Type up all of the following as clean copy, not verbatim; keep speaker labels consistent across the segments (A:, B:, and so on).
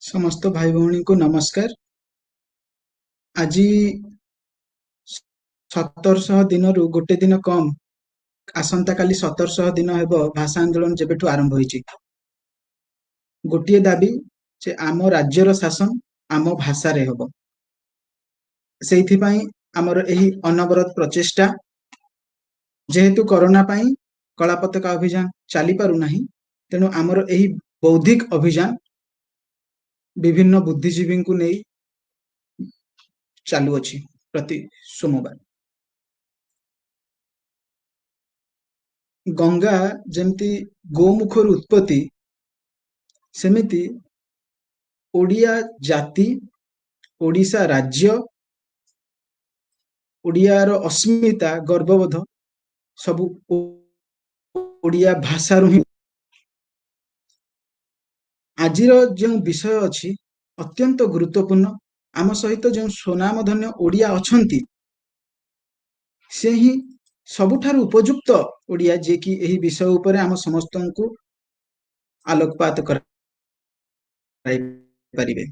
A: समस्त भाई भौणी को नमस्कार। आज 1700 दिनरू गोटे दिन कम आसंता काली 1700 दिन हेब भाषा आंदोलन जेबेठू आरंभ होईची। गोटे दाबी जे आम राज्यर शासन आम भाषा रे हेब। सेहिथि पई हमर एही अनवरत प्रचेष्टा जेहेतु कोरोना पई कला पताका अभियान चली पारु नाही, तेणु आमर एही बौद्धिक अभियान विभिन्न बुद्धिजीवी को नहीं चालू अछि प्रति सोमवार। गंगा जमती गोमुखर उत्पत्ति सेमिति ओडिया जाति ओडिशा राज्य ओडियार अस्मिता गर्वबोध सबु ओडिया भाषा ही। आजिर जो विषय अछि अत्यंत गुरुत्वपूर्ण। आम सहित जो स्वनामधन्य ओडिया अछंती से ही सबुठार उपयुक्त ओडिया जे कि एही विषय उपरे आम समस्त को आलोकपात कराई परिबे।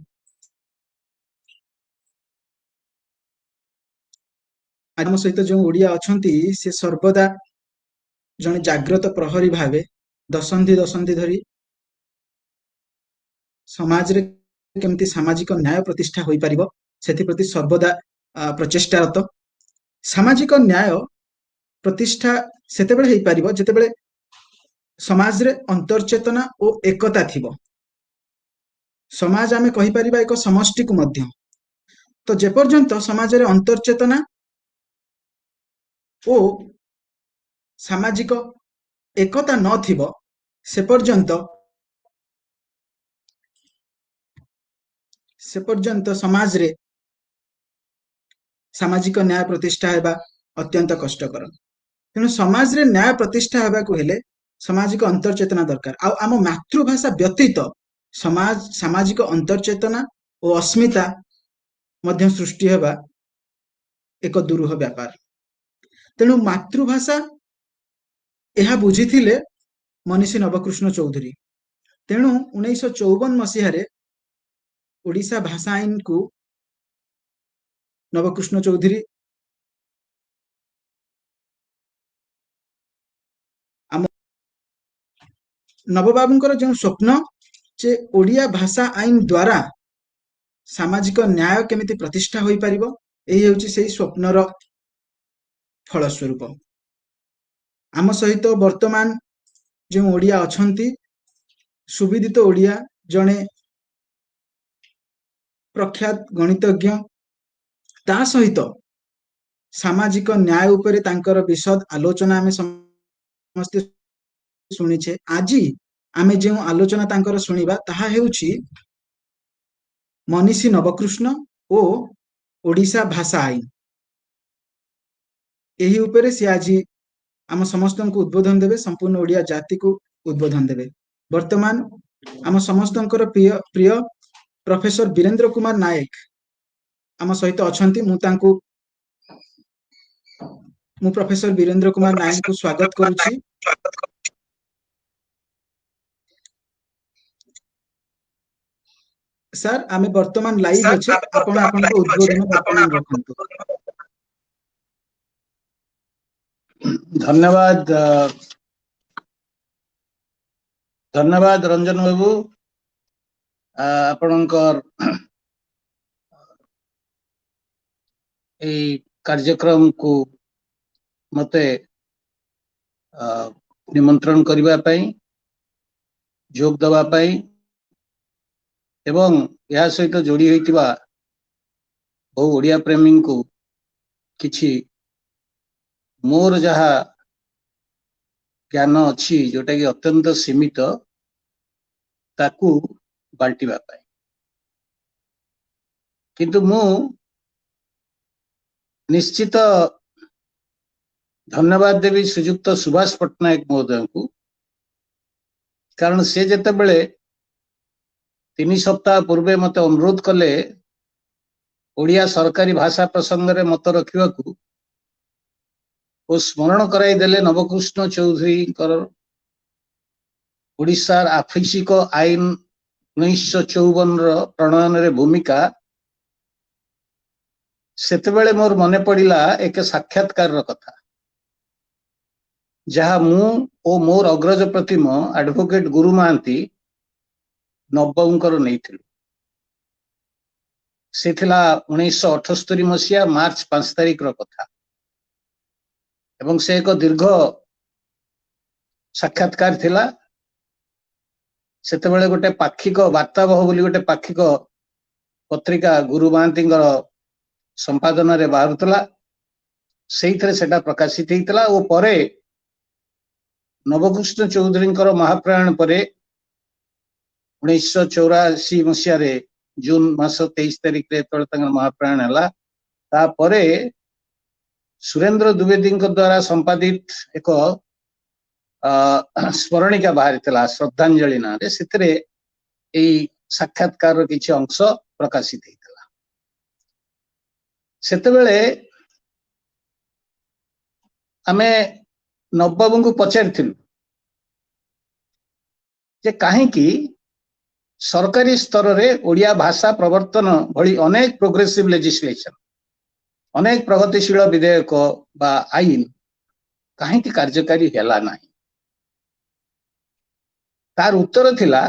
A: आम सहित जो ओडिया अछंती से सर्वदा जने जाग्रत प्रहरी भावे दशंधि धरी समाज रे केमती सामाजिक न्याय प्रतिष्ठा होई परिबो सेति प्रति सर्वदा प्रचेष्टारत। सामाजिक न्याय प्रतिष्ठा सेते बेले हेई परिबो जेते बेले समाज रे अंतर्चेतना और एकता थिबो। समाज आमे कहि परिबा एक समष्टि को मध्य। तो जे पर्यंत समाज रे अंतर्चेतना ओ सामाजिक एकता न थिबो से पर्यंत समाज रे सामाजिक न्याय प्रतिष्ठा हेबा अत्यंत कष्टकर। तेणु समाज रे न्याय प्रतिष्ठा हेबा को हेले सामाजिक अंतर्चेतना दरकार। आ आम मातृभाषा व्यतीत समाज सामाजिक अंतर्चेतना और अस्मिता मध्य सृष्टि हेबा एक दुरूह व्यापार। तेणु मातृभाषा यह बुझीथिले मनीषी नवकृष्ण चौधरी। तेणु 1954 मसीह ओडिशा भाषा आईन को नवकृष्ण चौधरी नवबाबुंकर जो स्वप्न जे ओडिया भाषा आईन द्वारा सामाजिक न्याय केमिति प्रतिष्ठा होई परिबो एही हेउची सेही स्वप्नर फलस्वरूप। आम सहित वर्तमान जो ओडिया अछंती सुविदित ओडिया जने प्रख्यात गणितज्ञ ता सहित सामाजिक न्याय उपरे तांकर विशद आलोचना आमे समस्ते सुनिछे। आज आमे जो आलोचना तांकर सुनिबा ताहा हेउची मनीषी नवकृष्ण ओ ओडिशा भाषा आईन। एही उपरे से आज आम समस्त को उद्बोधन देवे, संपूर्ण ओडिया जाति को उद्बोधन देवे। वर्तमान आम समस्त प्रिय प्रोफेसर वीरेंद्र कुमार नायक आम सहित अछंती मु प्रोफेसर वीरेंद्र कुमार नायक को स्वागत करुछि। सर आमे वर्तमान लाइव अच्छे आपण आपनको उद्बोधन वर्तमान रखंतु।
B: धन्यवाद धन्यवाद रंजन बाबू आपणकर ए कार्यक्रम को मते निमंत्रण करबा पई जोग दबा पई एवं या सहित जोड़ी होइतिबा बहु ओडिया प्रेमी को किछि मोर जहा ज्ञान अच्छी जोटा कि अत्यंत सीमित ताकू बांटिबा पाई किंतु मु निश्चित धन्यवाद देवी श्रीजुक्त सुभाष पट्टनायक महोदय को कारण से जते बेले 3 सप्ताह पूर्वे मत अनुरोध कले ओडिया सरकारी भाषा प्रसंग में मत रखा और स्मरण कराई देले नवकृष्ण चौधरी ओडिशार आफिसिक आईन 1954 प्रणयन रे भूमिका सेतेबेले मोर मने पड़िला एक साक्षात्कार कथा जहा मु ओ मोर अग्रज प्रतिम एडवोकेट गुरु महांती नब्बंकर नहीं से थिला 1978 मसीहा मार्च 5 तारिख रो कथा एवं से एक दीर्घ साक्षात्कार थिला सेतेबेले गोटे पाक्षिक वार्तावह बोली गोटे पाक्षिक पत्रिका गुरु महांतींगर संपादन रे बाहरतला सेइथरे सेटा प्रकाशित हेतला ओ परे नवकृष्ण चौधरी महाप्राण परे 1984 मसीह रे जून मास 23 तारिख रे महाप्राण हला ता परे सुरेंद्र द्विवेदी द्वारा संपादित एक स्मरणिका बाहरी थिला श्रद्धांजलि ना रे सितरे ए साक्षात्कार किछि अंश प्रकाशित हेतला सेतेबेले आमे नवबाबू को पचारिथिलु जे काहे कि सरकारी स्तर रे ओडिया भाषा प्रवर्तन भली अनेक प्रोग्रेसिव लेजिस्लेशन अनेक प्रगतिशील विधेयक बा आईन काहे कि कार्यकारी हेला नाही तार उत्तर थिला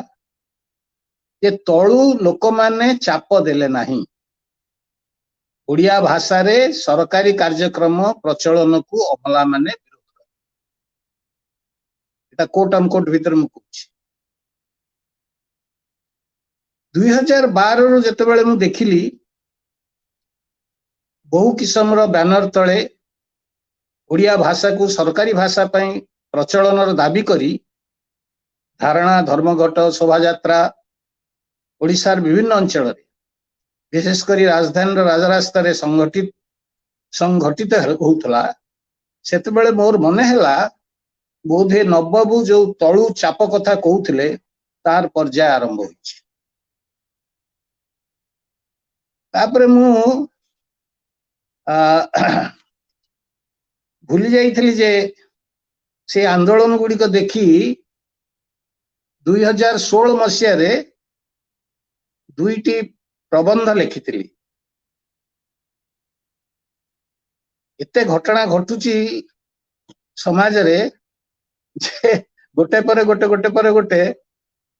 B: जे तळु लोक माने चाप देले नाही ओडिया भाषा रे सरकारी कार्यक्रम प्रचलन को अमला माने विरोध एटा कोट अनकोट भीतर मु कहूछि 2012 रो जतेबेले मु देखिली बहु किस्म रो बैनर तळे ओडिया भाषा को सरकारी भाषा पई प्रचलन रो दाबी करी धारणा धर्मघट शोभा यात्रा ओडिशार विभिन्न अंचल रे विशेषकर राजधानी राजरास्ता रे संगठित होउतला सेतेबेले मोर मने हला बोधे नवबाबू जो तळु चाप कथा कहउथिले तार पर्याय आरंभ होइछि तापरे मु भूली जाइथिली जे से आंदोलन गुड़िक देखी 2016 मसीह रे दुईटी प्रबंध लिखिथिली एते घटना घटुची समाज रे जे गोटे पर गोटे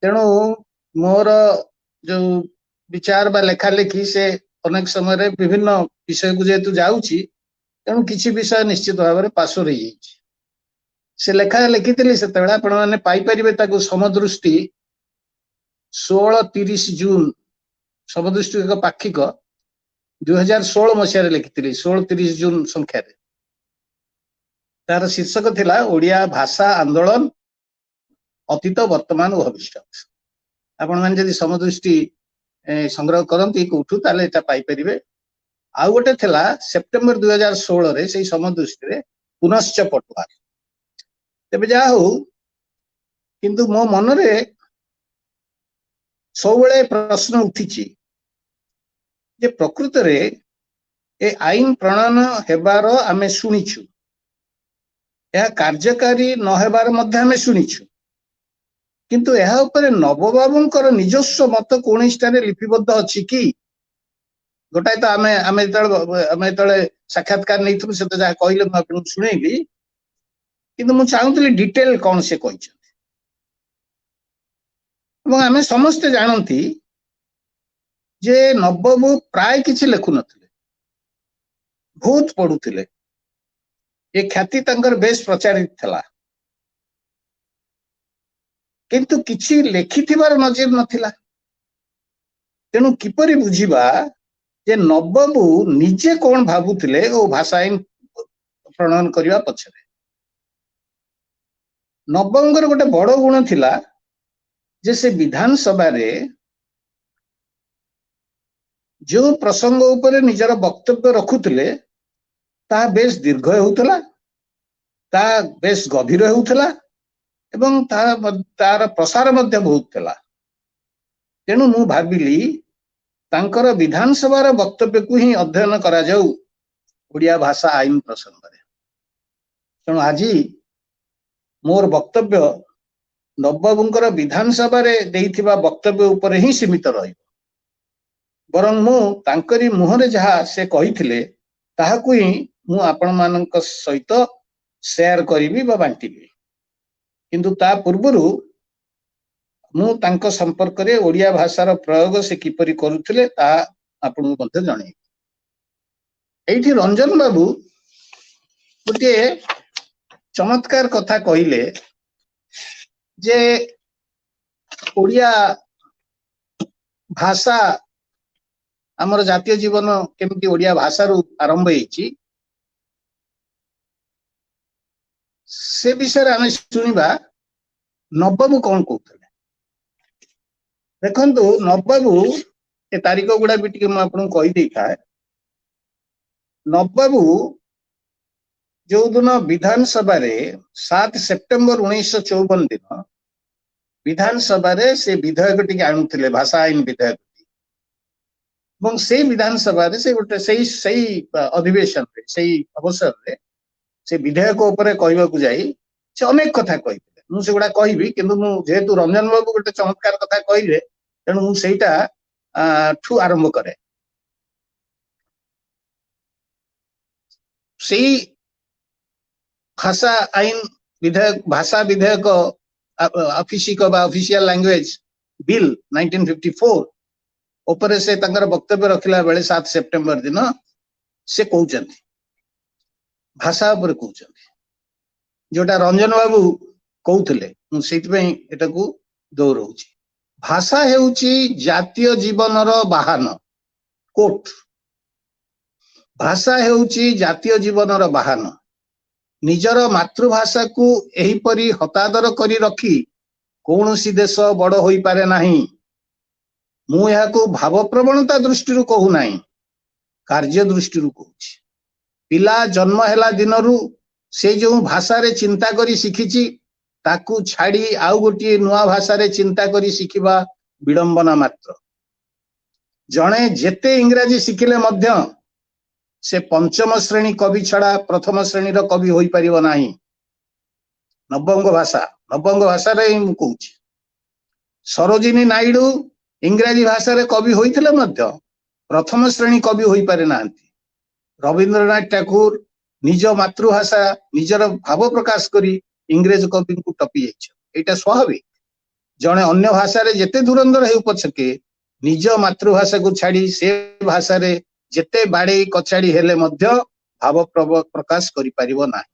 B: तेणु मोर जो विचार बा लेखा लेखी से अनेक समय रे विभिन्न विषय को जेतु जाउची तेणु किछि विषय निश्चित भाव में पासो रही जाइछि से लेखा लिखिथिली सेतेबेला आपण माने पाई परिबे ताकू समदृष्टि 16-30 जून समदृष्टि एक पाक्षिक 2016 मसीह लिखिथिली 16-30 जून संख्या रे तार शीर्षक थिला ओडिया भाषा आंदोलन अतीत वर्तमान और भविष्य आपण माने जदि समदृष्टि संग्रह करंती कोठू ताले एटा पाई परिबे आ गोटे थिला सेप्टेम्बर 2016 रे सेही समदृष्टि रे पुनश्च पटुआ तेबे जा हो किंतु मो मन रे सबुबले प्रश्न उठी जे प्रकृत रे ए आईन प्रणयन हेबार आमे शुणिछु, यह कार्यकारी न हेबार मध्य आमे शुणिछु, किंतु यह ऊपर नवबाबुंकर निजस्व मत कौन लिपिबद्ध अछि कि? गोटाए तो आमे तळे साक्षात्कार नहीं से तो जहाँ कहले मुझे शुणेली, किंतु मु चाहूली डिटेल कौन से आमे समस्ते जानती जे नवबाबू प्राय किछि लेखु नथिले, बहुत पढ़ुथिले, ये ख्याति तंकर बेस प्रचारित थला, किंतु किछि लेखिथिबार नजर नथिला। तेणु किपरि बुझिबा जे नवबाबू निजे कौन भाबुथिले ओ भाषा आईन प्रणयन करिवा पछरे। नवबाबूंकर गोटे बड़ गुण थिला जे से विधानसभा रे जो प्रसंग उपरे निजर वक्तव्य रखुथिले ता बेस दीर्घ हेउथला, ता बेस गभीर हेउथला एवं तार प्रसार मध्य बहुत थला। तेणु मु भाबिली तांकर विधानसभार वक्तव्य को ही अध्ययन करा जाऊ ओडिया भाषा आईन प्रसंग रे। तेणु आज मोर वक्तव्य नवबाबूंकर विधानसभा रे देइथिबा वक्तव्य उपरे ही सीमित रहिबो, बरं मु तांकरी मुहरे जहा से कहिथिले ताहाकु ही मु आपण मानक सहित शेयर करिवि बा बांटिबि। किंतु ता पूर्वरु मु तांको संपर्क रे ओडिया भाषार प्रयोग से किपरि करुथिले ता आपन मध्य जणै। एठी रंजन बाबू गोटे चमत्कार कथा कहिले जे ओडिया भाषा आमर जातीय जीवन केमती ओडिया भाषा रु आरंभ हेछि से विषय आम शुणा। नवबाबू कौन कहते देखु, नवबाबू ए तारीख गुड़ा भी टी कहीदे था। नवबाबू जो दिन विधानसभा 7 सेप्टेम्बर 1954 दिन विधानसभा से विधेयक टी आणुले, भाषा आईन विधेयक, से विधानसभा से गोटे सही अधिवेशन से अवसर रे से विधेयक उपरे कहवाकू जाई से अनेक कथा कही मुझे कहि किंतु जेहेतु रंजन बाबू गोटे चमत्कार कथा कहले तेणु मुझे ठू आरंभ करे। सही भाषा आईन विधेयक, भाषा विधेयक ऑफिशियल लैंग्वेज बिल 1954 उपरे से तंकर वक्तव्य रखिला बेले 7 सेप्टेम्बर दिन से कहउचंती भाषा पर कहउचंती जोटा रंजन बाबू कहउथिले एटाकू दोहराउची। भाषा हेउची जातीय जीवनर बाहन, कोट भाषा हेउची जातीय जीवनर बाहन। निजर मातृभाषा को एही परी हतादर करी रखी कौनसी देश बड़ होई पारे नाही। मु याको भाव प्रवणता दृष्टि कहू नाही, कार्य दृष्टि कहूची। पिला जन्म हेला दिनरू से जो भाषा रे चिंता करी शिखिची ताकू छाड़ी आउ गोटे नुआ भाषा रे चिंता करी शिखिबा विडंबना मात्र। जणे जेते इंग्राजी शिखिले मध्य से पंचम श्रेणी कवि छड़ा प्रथम श्रेणी रो कवि होई परिबो नाही। नवबंग भाषा रे मु कहूची। सरोजिनी नायडू इंग्राजी भाषा रे कवि होइथिले मध्य प्रथम श्रेणी कवि होई पारे नांती। रविंद्रनाथ ठाकुर निज मातृभाषा निजर भाव प्रकाश करी इंग्रेज कवि को टपी जाइछ। एटा स्वाभाविक। जणे अन्य भाषा रे जेते धुरंधर हेउ पछके निज मातृभाषा को छाड़ी से भाषा रे जेते बाड़े कचाड़ी हेले मध्य भाव प्रकाश करि परिबो नाही।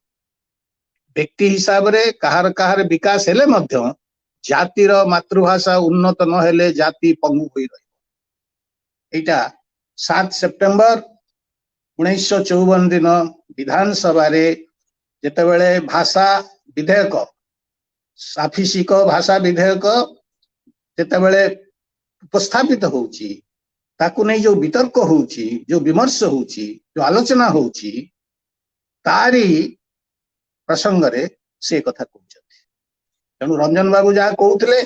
B: व्यक्ति हिसाब रे कहार विकास हेले मध्य जातिर मातृभाषा उन्नत न हेले जाति पंगु होई रहिबो। एटा 7 सेप्टेम्बर 1954 दिन विधानसभा रे जेतेबेले भाषा विधेयक, साफिसिक भाषा विधेयक जेतेबेले उपस्थापित होउची ताकू नहीं जो वितर्क होउची, जो विमर्श होउची, जो आलोचना होउची तारी प्रसंग रे से कथा कहउछथि। तेणु रंजन बाबू जहाँ कहउथिले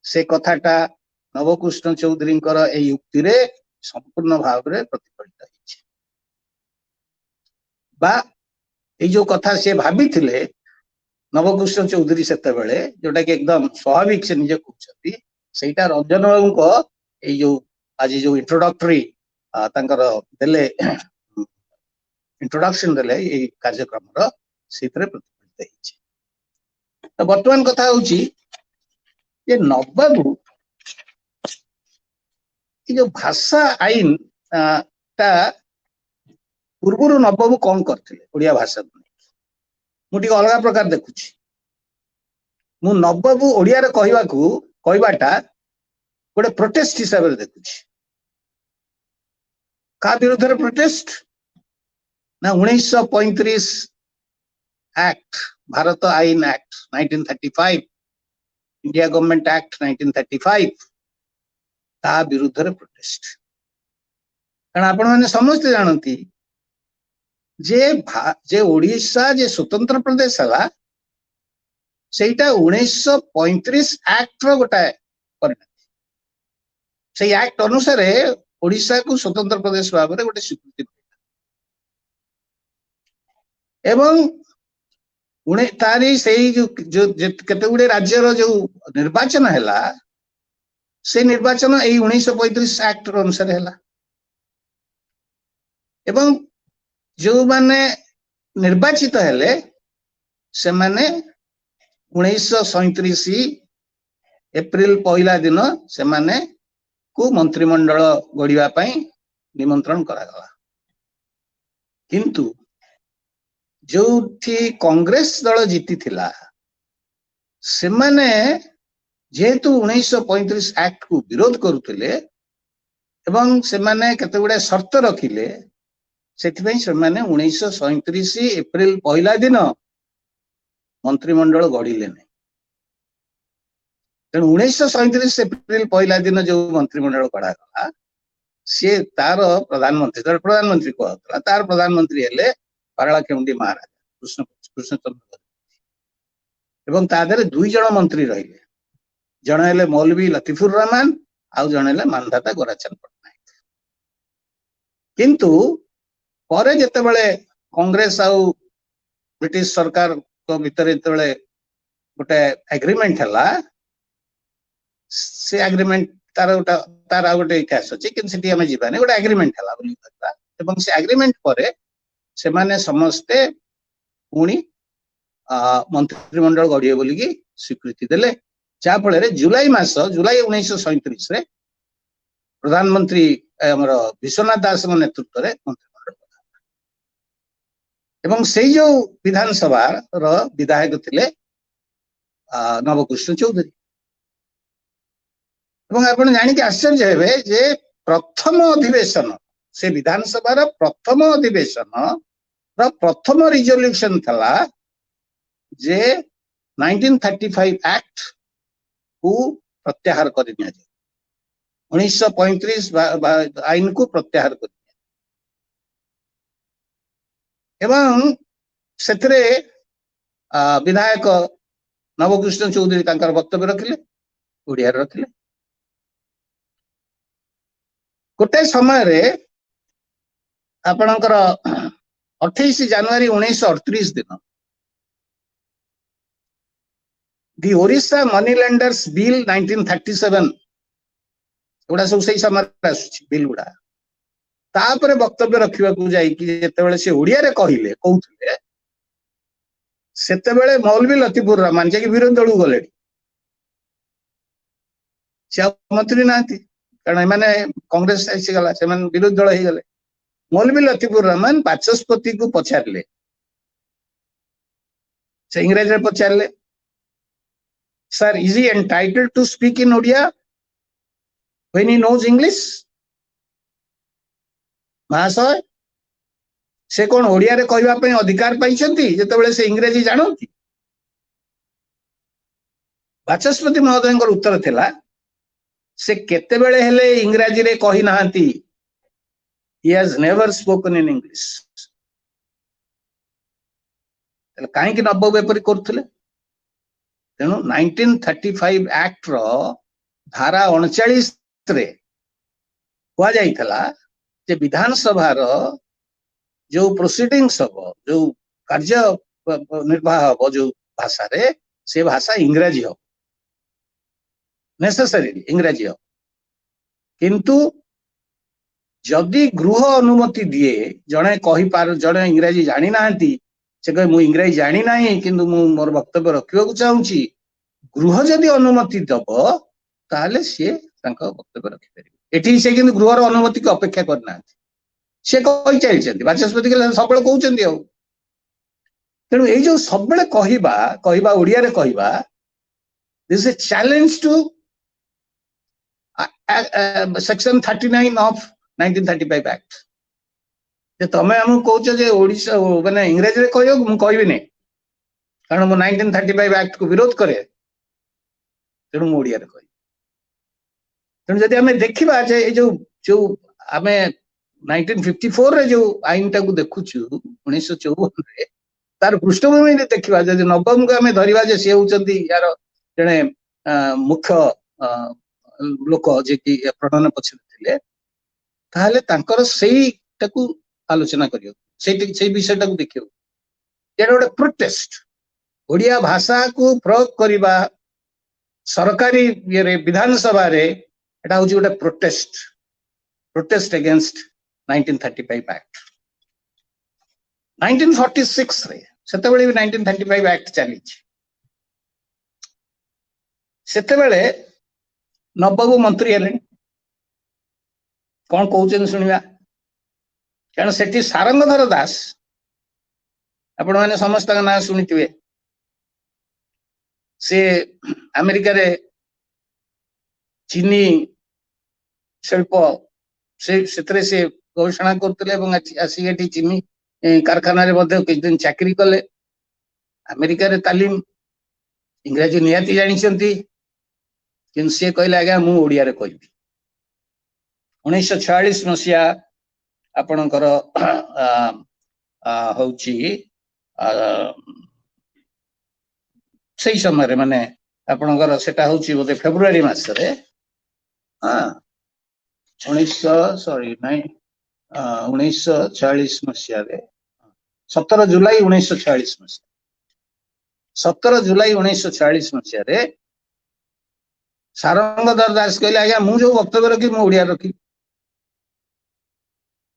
B: से कथाटा नवकृष्ण चौधरी युक्ति रे संपूर्ण भाव में प्रतिफलित होइछि बा ए जो कथा से भाभी थिले नवकृष्ण चौधरी सेते बेले जोटा कि एकदम स्वाभाविक से निजे कहउछथि सेटा रंजन बाबू को ए जो आज जो इंट्रोडक्टरी तांकर देले इंट्रोडक्शन देले ए कार्यक्रम रो सेतरे प्रतिफलित होइछि तो वर्तमान कथा होउछि जे नवबाबू ये जो भाषा आईन ता पूर्व नवबाबू कौन करते ओडिया भाषा मुझे अलग प्रकार देखुची मु नवबाबू ओडिया रे कहवाटा गोटे प्रोटेस्ट हिसाब से देखुची का विरुद्ध रे प्रोटेस्ट ना 1935 एक्ट भारत आईन एक्ट 1935 इंडिया गवर्नमेंट एक्ट 1935 ता विरुद्ध रे प्रोटेस्ट कारण आपण माने समझते जानती जे ओडिशा जे स्वतंत्र प्रदेश हला सेटा 1935 एक्ट रो गोटा परिणति से एक्ट अनुसार ओडिशा को स्वतंत्र प्रदेश भाव में गोटे स्वीकृति एवं तारी से जो केते गुडे राज्य रो जो निर्वाचन हैला से निर्वाचन ए 1935 एक्ट रो अनुसार हैला एवं जो माने निर्वाचित हेले से माने 1937 एप्रिल पहला दिन से माने को मंत्रिमंडल गढ़िया निमंत्रण करागला किंतु जो थी कांग्रेस दल जीती थिला से माने जेहेतु 1935 एक्ट को विरोध करुथिले एवं से माने केते गुडे शर्त रखिले सेथिपई से माने 1937 एप्रिल पहला दिन मंत्रिमंडल गढ़िले नहीं तेणु 1937 एप्रिल पहला दिन जो मंत्रिमंडल गढ़ा गला सी तार प्रधानमंत्री कहला तार प्रधानमंत्री हेले पारलाखेमुंडी महाराज कृष्णचंद्र एवं तादरे दुई जन मंत्री रहिले जन हेले मौलवी लतीफुर रहमान आउ जन हेले मानधाता गोराचंद पटनायक किंतु परे जेते बेले कांग्रेस आउ ब्रिटिश सरकार को भितर जेते गोटे एग्रीमेंट हला से एग्रीमेंट तार गोटे इतिहास अच्छे कि हमें जीवानी गोटे एग्रीमेंट हला बोली कहता एवं से एग्रीमेंट परे से माने समस्ते पुणी मंत्रिमंडल गढ़िए बोली की स्वीकृति देले जा फल जुलाई 1937 रे प्रधानमंत्री हमर विश्वनाथ दास नेतृत्व में मंत्रिमंडल एवं से जो विधानसभा रो विधायक थिले नवकृष्ण चौधरी एवं आपण जानी कि आश्चर्य हेबे जे प्रथम अधिवेशन से विधानसभा रो प्रथम अधिवेशन रो प्रथम रिजोल्यूशन थला जे 1935 एक्ट को प्रत्याहार कर 1935 आईन को प्रत्याहार कर एवं सेतरे विधायक नवकृष्ण चौधरी तांकर वक्तव्य रखिले ओडिया रखिले गोटे समय रे आपणकर 28 जनवरी 1938 दिन दि ओडिशा मनी लेंडर्स बिल 1937 गुड़ा सब सही समय बिल गुड़ा तापर वक्तव्य रखा जाते से ओडिया रे कहले कहते सेते मौलवी लतीफुर रहमान जे विरोधी दल गले मंत्री ना कारण मैंने कांग्रेस गला से विरोधी दल हो गले मौलवी लतीफुर रहमान बाचस्पति को पचारे से इंग्रेजी में पचारे sir is he entitled to speak in Odia when he knows English महाशय से कौन ओडिया रे कहवा अधिकार पाइछंती जेतेबेले से इंग्रेजी जानती बाचस्पति महोदय उत्तर थिला से केतेबेले हेले इंग्रेजी रे कहि नाहंती he has never spoken in English कहीं कि नब्बे एपरी करथिले तेणु 1935 एक्ट रो धारा 39 रे हुआ जाइथला जे विधानसभा रो जो प्रोसीडिंग्स हबो जो कार्य निर्वाह हबो जो भाषा रे से भाषा इंग्रजी हो नेसेसरी इंग्रजी हो किंतु जदि गृह अनुमति दिए जड़े कही पार जड़े इंग्रजी जानी नांती से कहे मु इंग्रजी जानी नाही किंतु मु मोर वक्तव्य रखिबा को चाहूची गृह जदि अनुमति दबो ताले से तांका वक्तव्य रखि परिबे एठी से किंतु गृह रो अनुमति को अपेक्षा करना से कहि चलछंती बाचस्पति के सबले कहउछंती हो तेणु ए जो सबले कहिबा ओडिया रे कहिबा this is challenge to section 39 of 1935 act जे तमे हम कहउछ जे ओडिसा माने इंग्रजी रे कहियो मु कहबी नै कारण मु 1935 एक्ट को विरोध करे तेणु मु ओडिया रे कहि तेणु जदि हमें देखिबा जे ए जो हमें 1954 रे जो आईन टा को देखुछु 1954 रे तार पृष्ठभूमि रे देखिबा जे नवम को हमें धरिबा जे से होचंती यार जने मुख्य लोक जे कि प्रणयन पछरे थिले ताहले तांकर सेही टाकू आलोचना करियो सेही विषय टाकू देखियो जेडा गोटे प्रोटेस्ट ओडिया भाषा को प्रयोग करिबा सरकारी ये विधानसभा रे एटा होची गोटे प्रोटेस्ट अगेंस्ट 1935 एक्ट 1946 रे सेते बेले भी 1935 एक्ट चली सेते बेले नवबाबू मंत्री हेले कौन कहते शुणा कारण से सारंगधर दास आपण मैंने समस्त ना शुणी से अमेरिका रे चीनी शिल्प से गवेषणा करते आसिक चीनी कारखाना किछ दिन चाकरी कले अमेरिका रे तालीम इंग्रजी निहाती जानी किंतु सी कहले आज्ञा मु ओडिया रे कहबी 1946 मसीहा आपणकर हौची सही समय माने आपणकर सेटा हौची बोधे फेब्रुआरी मास रे 1946 मसीहा रे 17 जुलाई 1946 मसीहा 17 जुलाई 1946 मसीहा रे सारंगधर दास कहले आज्ञा मु जो वक्तव्य रखी मु ओडिया रखी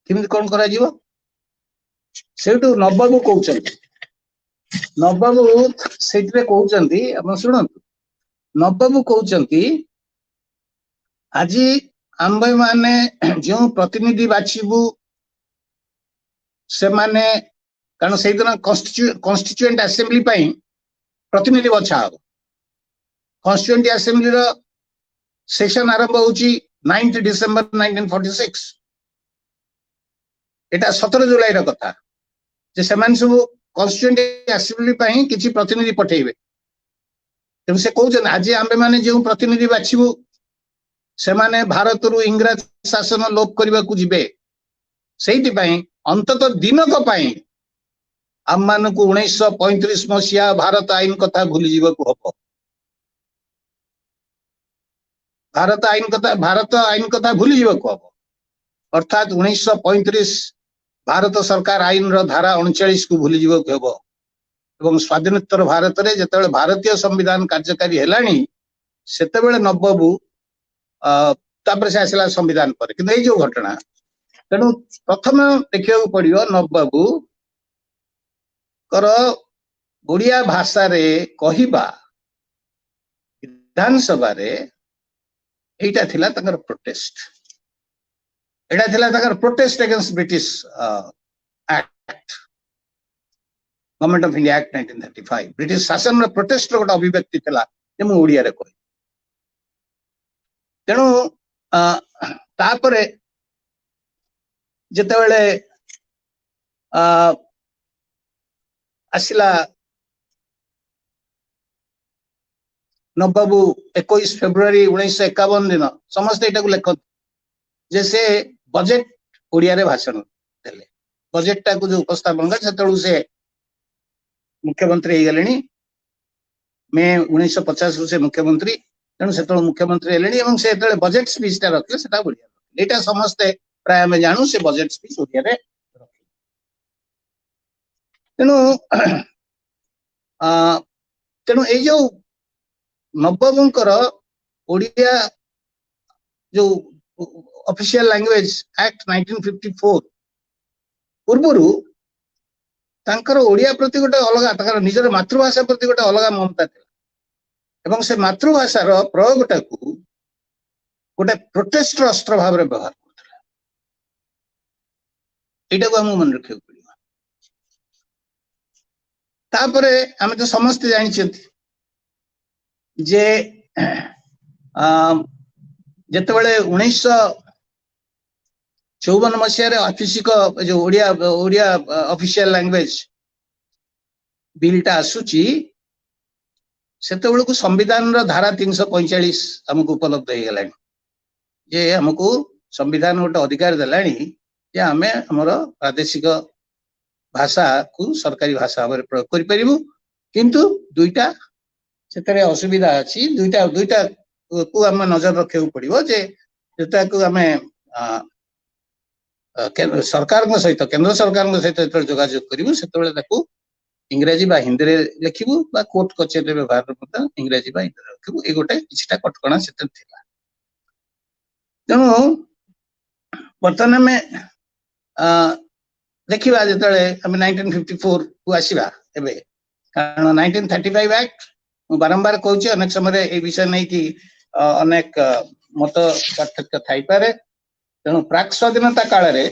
B: किमिति कोन करा जीवो सेटू नवबाबू कहउछंती नवबाबू सेटरे कहउछंती आपण सुनंतु नवबाबू कहउछंती आजी आंबे माने जो प्रतिनिधि बाछिबू से माने कारण से दिन कॉन्स्टिट्यूएंट असेंबली पई प्रतिनिधि बछा हो कॉन्स्टिट्यूएंट असेंबली रो सेशन आरंभ होची 9 डिसेंबर 1946 एटा 17 जुलाई रो कथा जे समान सब कॉन्स्टिट्यूएंट असेंबली पई किछि प्रतिनिधि पठेइबे तेम से कहउछन आज आंबे माने जो प्रतिनिधि बाछिबू से माने भारत रु इंग्रज शासन लोप करबा को जिबे सेहिति पई अंतत दिनक पई आम मान को 1935 मसीहा भारत आईन कथा भूली जीवा को हबो भारत आईन कथा भूली जीवा को हबो अर्थात 1935 भारत सरकार आईन रो धारा 39 को भूली जीवा को हबो एवं स्वाधीनोत्तर भारत रे जेतेबेले भारतीय संविधान कार्यकारी हेलानी सेतेबेले नवबाबू तापर से आसला संविधान पर कि जो घटना तेणु प्रथम देखा पड़ो नवबाबू कर ओडिया भाषा रे कहिबा विधानसभा रे एटा थिला तंगर प्रोटेस्ट एटा थिला तंगर protest against British act government of India act 1935 British शासन रे प्रोटेस्ट रो गोटा अभिव्यक्ति थिला जे मु ओडिया रे कहि तेणु तापरे जेतेबेले आसिला नवबाबू 21 फेब्रुआरी 1951 दिन समस्त एटा को लेखत जे से बजेट ओडिया रे भाषण देले बजेट टा को जो उपस्थापन कर सेतळु से मुख्यमंत्री हे गलेनी मैं 1950 से मुख्यमंत्री तेणु से मुख्यमंत्री हेले से बजेट स्पीच रखिले से बढ़िया एटा समस्ते प्राय आम जानू से बजेट स्पीच ओडिया रे रखिले तेणु तेणु ये जो नवबंकर ओडिया जो ऑफिशियल लैंग्वेज एक्ट 1954 पूर्वरु तांकर ओडिया प्रति गोटे अलग तांकर निजर मातृभाषा प्रति गोटे अलग ममता थिला एवं से मातृभाषार प्रयोगटा को गोटे प्रोटेस्ट अस्त्र भाव में व्यवहार करथिला एटा को हम मन रखियो पड़िबा तापरे हम तो समस्त जानिछथि जे जेतेबेले 1954 मसीह ऑफिसिक जो ओडिया ओडिया ऑफिशियल लैंग्वेज बिलटा आसुची सेतेबेले संविधान रो धारा 345 हमको उपलब्ध हो गलानी जे हमको संविधान गोटे अधिकार देलानी जे आमे हमर प्रादेशिक भाषा को सरकारी भाषा भाव प्रयोग करि परिबु किंतु दुईटा सेतरे असुविधा अछि दुईटा दुईटा को हम नजर रखे पड़ो जे जेता को आमे सरकार सहित केंद्र सरकार सहित जोगाजोग करूँ से इंग्राजी बा हिंदी रे लिखिबू बा कोर्ट कचेरी व्यवहार इंग्राजी बा हिंदी रे लिखिबू ए गोटे किछटा कटकणा सेते थिला तेणु वर्तमान में देखिबा जेतले हम 1954 को आसीबा एबे कारण 1935 एक्ट बारंबार कहूँ अनेक समय ए विषय नहीं कि अनेक मत पार्थक्य थाई पारे तेणु प्राक स्वाधीनता काल रे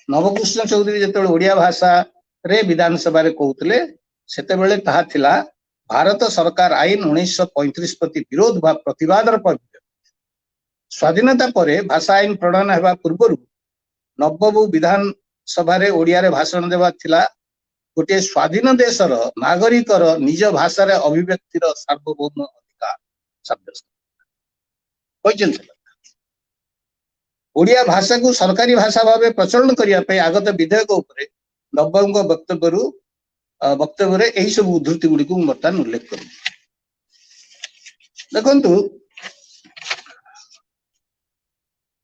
B: नवकृष्ण चौधरी जेतले ओडिया भाषा रे विधानसभा रे कहउतले सेते बेले ताहा थिला भारत सरकार आईन 1935 प्रति विरोध बा प्रतिवादर स्वाधीनता परे भाषा आईन प्रणयन हेबा पूर्वरु नवबबु विधानसभा रे ओडिया रे भाषण देबा थिला गोटे स्वाधीन देशर नागरिकर निज भाषा रे अभिव्यक्तिर सार्वभौम अधिकार साब्यस्त होइजन ओडिया भाषा को सरकारी भाषा भाव प्रचलन करने आगत विधेयक उपरे नवबबु वक्तव्य यही सब उद्धृति गुड़ी को बर्तमान उल्लेख कर देखु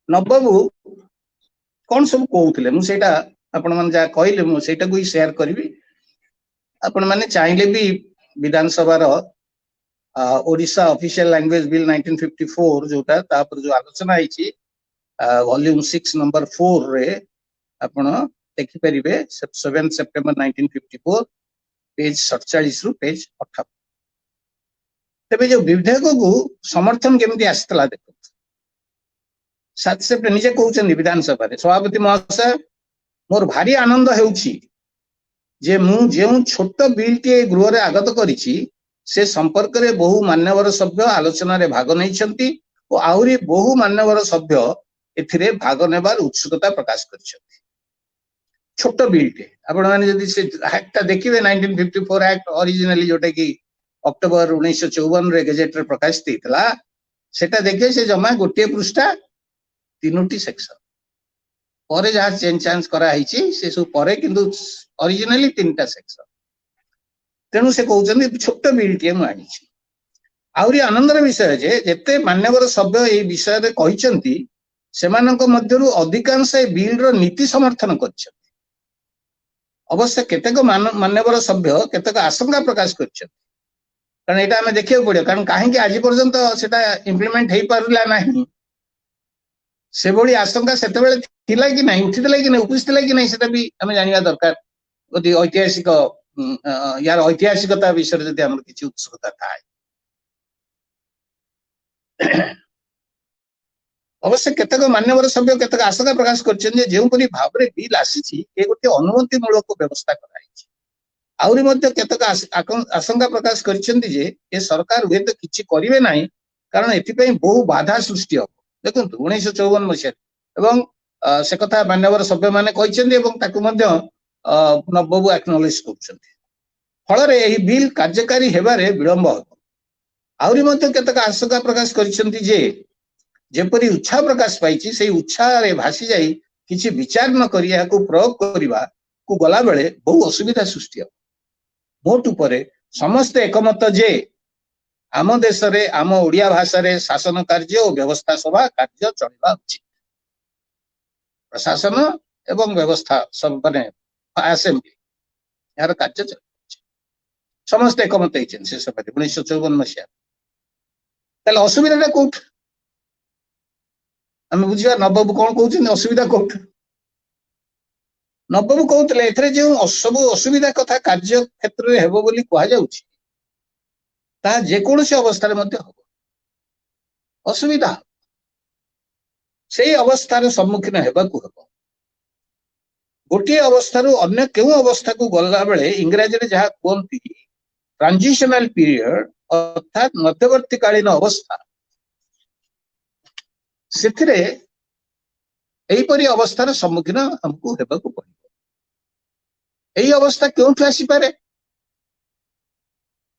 B: नवबबु कौन सब कहते मुझे आपण मैंने जहाँ कहले मुझे ही शेयर करी आपण मैंने चाहिए भी विधानसभा ओडिशा ऑफिशियल लैंग्वेज बिल 1954 जोटा तापर जो आलोचना है वॉल्यूम 6 नंबर 4 रे आपण देखि परिबे 7 सेप्टेम्बर 1954 पेज 47 रु पेज 58 तबे जो विधेयक को समर्थन केमती आस्तला देखो 7 सेप्टेम्बर निजे कहउछन विधानसभा रे सभापति महोदय मोर भारी आनंद हेउछि जे मु जेउ छोट बिल के गृह रे आगत करिछि से संपर्क रे बहु मान्यवर सभ्य आलोचना रे भाग नैछंती और आउरी बहु मान्यवर सभ्य एथिरे भाग नेबार उत्सुकता प्रकाश करिछंती छोट बिल टे आपण माने जदि से एक्ट देखिबे 1954 एक्ट ओरिजिनली जोटे कि अक्टोबर 1954 रे गजेट रे प्रकाशित हितला सेटा देखिए से जमा गोटे पृष्ठा तीनोटी सेक्शन परे जहाँ चेंज चांज करा हिची से सब परे किंतु ओरिजिनली तीनटा सेक्शन तेणु से कहउछन छोट बिल टे मु आनिछि आउरी आनंदर विषय जे जेते मान्यवर सभ्य ए विषय रे कहिसंती सेमानक मध्यरु अधिकांश बिल रो नीति समर्थन करछन अवश्य केतेक मान्यवर सभ्य केतेक आशंका प्रकाश करछन कारण एटा हमें देखियो पड़ियो कारण काहे कि आज पर्यंत सेटा इंप्लीमेंट हेई पारुला नाही से बड़ी आशंका सेते बेले थिला कि नाही उठितला कि नाही उपस्थितला कि नाही सेटा भी हमें जानिबा दरकार अति ऐतिहासिक यार ऐतिहासिकता विषय जदि हमर किछि उत्सुकता थाए अवश्य केतक मान्यवर सभ्य केतक आशंका प्रकाश करछन जे जेउपरि भाबरे बिल आसीछि ए गोटे अनुमति मूलक व्यवस्था कराइछि आउरी मध्ये केतक आशंका प्रकाश करछन जे ए सरकार हुए तो किछि करिवे नाही कारण एथि पई बहु बाधा सृष्टि हो देखंतु 1954 मसिया एवं से कथा मान्यवर सभ्य माने कहिछन एवं ताकु मध्ये नवबबु एक्नॉलेज करछन फल रे एही बिल कार्यकारी हेबारे विलंब हो आउरी मध्ये केतक आशंका प्रकाश करछन जे जेपरी उत्साह प्रकाश पाई से उत्साह रे भासी जाई किसी विचार न करिया को प्रयोग करिवा को गला बेले बहु असुविधा सृष्टि हो मोट उपरे समस्त एकमत जे आम देश रे आम ओडिया भाषा रे शासन कार्य और व्यवस्था सभा कार्य चलवा उचित। प्रशासन एवं व्यवस्था सब माने असेंबली यार कार्य चल समस्त एकमत होइछन से समय 1954 मसिया। ताले असुविधा कोठ आम बुझिबा नवबाबू कोन कहउछन असुविधा कोठ। नवबाबू कहउतले एथरे जो सब असुविधा कथा कार्य क्षेत्र रे हेबो बोली कहा जाउछि ता जे कोनोसी अवस्था रे मध्ये हो असुविधा सेही अवस्था रे सम्मुखीन हेबाकू हेबो। गोटे अवस्था अन्य केउ अवस्था को गला बेले इंग्रजी रे जहा कोनती ट्रांजिशनल पीरियड अर्थात मध्यवर्ती कालीन अवस्था सेथिरे एही परी अवस्था सम्मुखीन हमको हेबाकू पड़िबो। एही अवस्था केउठु आसी पारे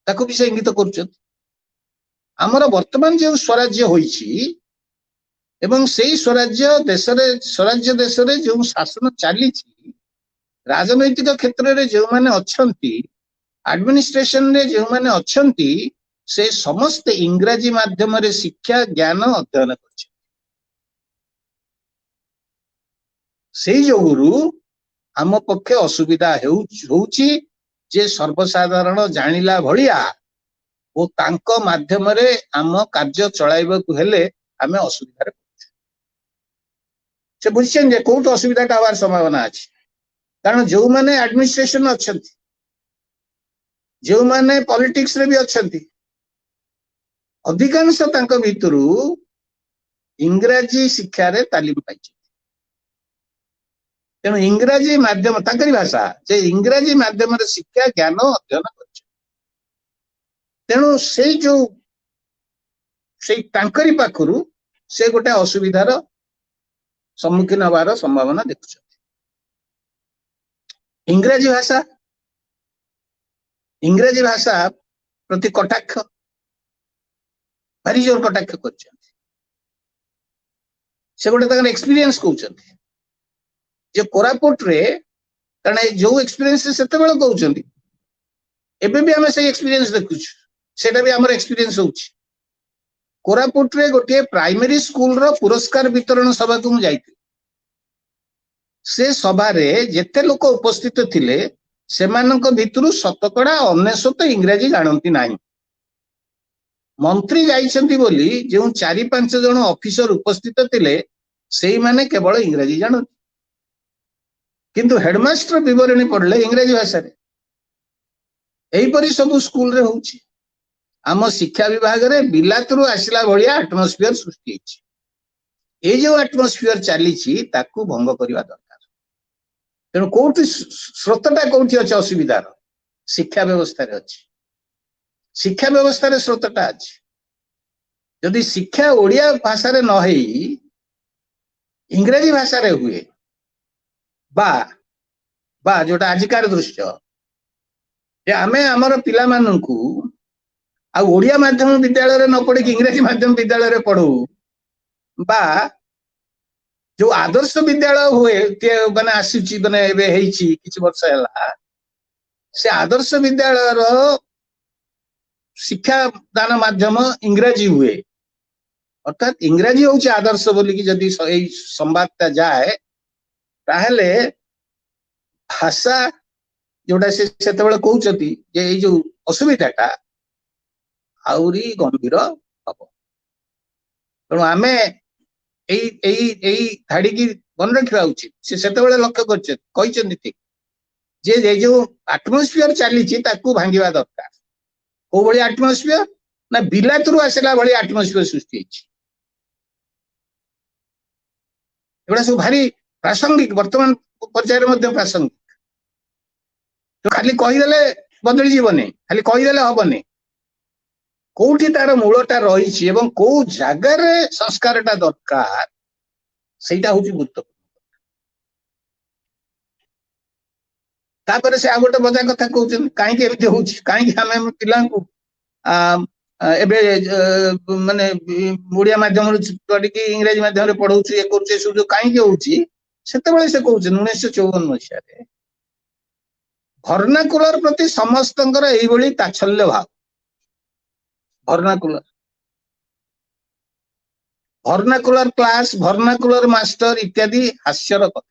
B: ताको विषय इंगित करूछन। हमर वर्तमान जे स्वराज्य होईछि एवं सेही स्वराज्य देश रे जो शासन चलीछि राजनैतिक क्षेत्र रे जो माने अछंती एडमिनिस्ट्रेशन रे जो माने अछंती से समस्त इंग्रजी माध्यम रे शिक्षा ज्ञान अध्ययन करछ। सेही जोगुरु आम पक्षे असुविधा होउछि जे सर्वसाधारण जानिला भलिया ओ तांको माध्यम रे आम कार्य चलाइबकु हेले आमे असुविधा रे से बुझछन जे कोट असुविधा का हवार संभावना अछि। कारण जो माने एडमिनिस्ट्रेशन अछंती जो माने पॉलिटिक्स रे भी अछंती अधिकांश तांको भितरु इंग्रजी शिक्षा रे तालीम पाइछि। तेणु इंग्रजी माध्यम तांकरी भाषा जे इंग्रजी माध्यम रे शिक्षा ज्ञान अध्ययन करछ। तेणु से जो से तांकरी पाखरु से गोटे असुविधार सम्मुखीन हबार संभावना देखुछ। इंग्रजी भाषा प्रति कटाक्ष भारी जोर कटाक्ष करछ। से गोटे तक एक्सपीरियंस कहउछन्ती जे कोरापुट रे कारण जो एक्सपीरियंस सेते बेले कहउछन्ती एबे भी हमें से एक्सपीरियंस देखुछ सेटा भी हमर एक्सपीरियंस होउछ। कोरापुट रे गोटे प्राइमरी स्कूल रो पुरस्कार वितरण सभा को मु जाइथि। से सभा रे जेते लोक उपस्थित थिले सेमानक भितरु शतकड़ा 99 इंग्रजी जानती नाही। मंत्री जाइछन्ती बोली जो 4-5 जन ऑफिसर उपस्थित थिले सेही माने केवल इंग्रजी जानती किंतु हेडमास्टर विवरणी पढ़ले इंग्रजी भाषा रे। एही परी सब स्कूल रे होउछि। आम शिक्षा विभाग रे बिलातरु आसिला भलिया एटमॉस्फियर सृष्टि होइछि। ए जो एटमॉस्फियर चलीछि ताकू भंग करिवा दरकार। तेणु कोठी स्रोतटा कोठी अछि असुविधार शिक्षा व्यवस्था रे अछि। शिक्षा व्यवस्था रे स्रोतटा अछि। यदि शिक्षा ओडिया भाषा रे न हेई इंग्रजी भाषा रे हुए बा जोटा आजिकार दृश्य जे आमे हमर पिला माननकू आ ओडिया माध्यम विद्यालय रे न पढ़ी इंग्रजी माध्यम विद्यालय रे पढ़ू बा जो आदर्श विद्यालय हुए माने आसीची माने एबे हेइची किछि वर्ष हैला से आदर्श विद्यालय रो शिक्षा दान माध्यम इंग्रजी हुए अर्थात इंग्रजी होउची आदर्श बोली कि जदी एई संवादता जाए ताहले भाषा जोटा से सेते बेले कहउचती जे एई जो असुविधाटा आउरी गंभीर हबो। तेणु आमे धाड़ी की मन रखा उचित। से सेते बेले लक्ष्य करछे कहिसेंती ठीक जे जो एटमॉस्फियर चलीछि ताकू भांगिबा दरकार। को बळी एटमॉस्फियर ना बिलातरु आसला बळी एटमॉस्फियर सृष्टि होइछि। एबडा सब भारी प्रासंगिक वर्तमान पर्यायर मध्ये प्रासंगिक। तो खाली कहिदेले बदली जीवनी खाली कहिदेले हबनी कोठी तार मूलटा रहिछि एवं को जगार संस्कारटा दरकार सेटा होची गुरुत्वपूर्ण। तापर से आ गोटे मजा कथा कहउछन काहे के एमति होउछि काहे कि हम पिलांकू एबे माने ओडिया माध्यम रे कि इंग्रजी माध्यम रे पढौछु ए करछु सुजो काहे के होउछि सेते बेले से कहउछन 1954 मसिया रे भर्नाकुलर प्रति समस्तंकर एही बळी ताच्छल्य भाव ଭର୍ଣ୍ଣାକୁଲର ଭର୍ଣ୍ଣାକୁଲର କ୍ଲାସ, ଭର୍ଣ୍ଣାକୁଲର ମାଷ୍ଟର ଇତ୍ୟାଦି ହାସ୍ୟର କଥା।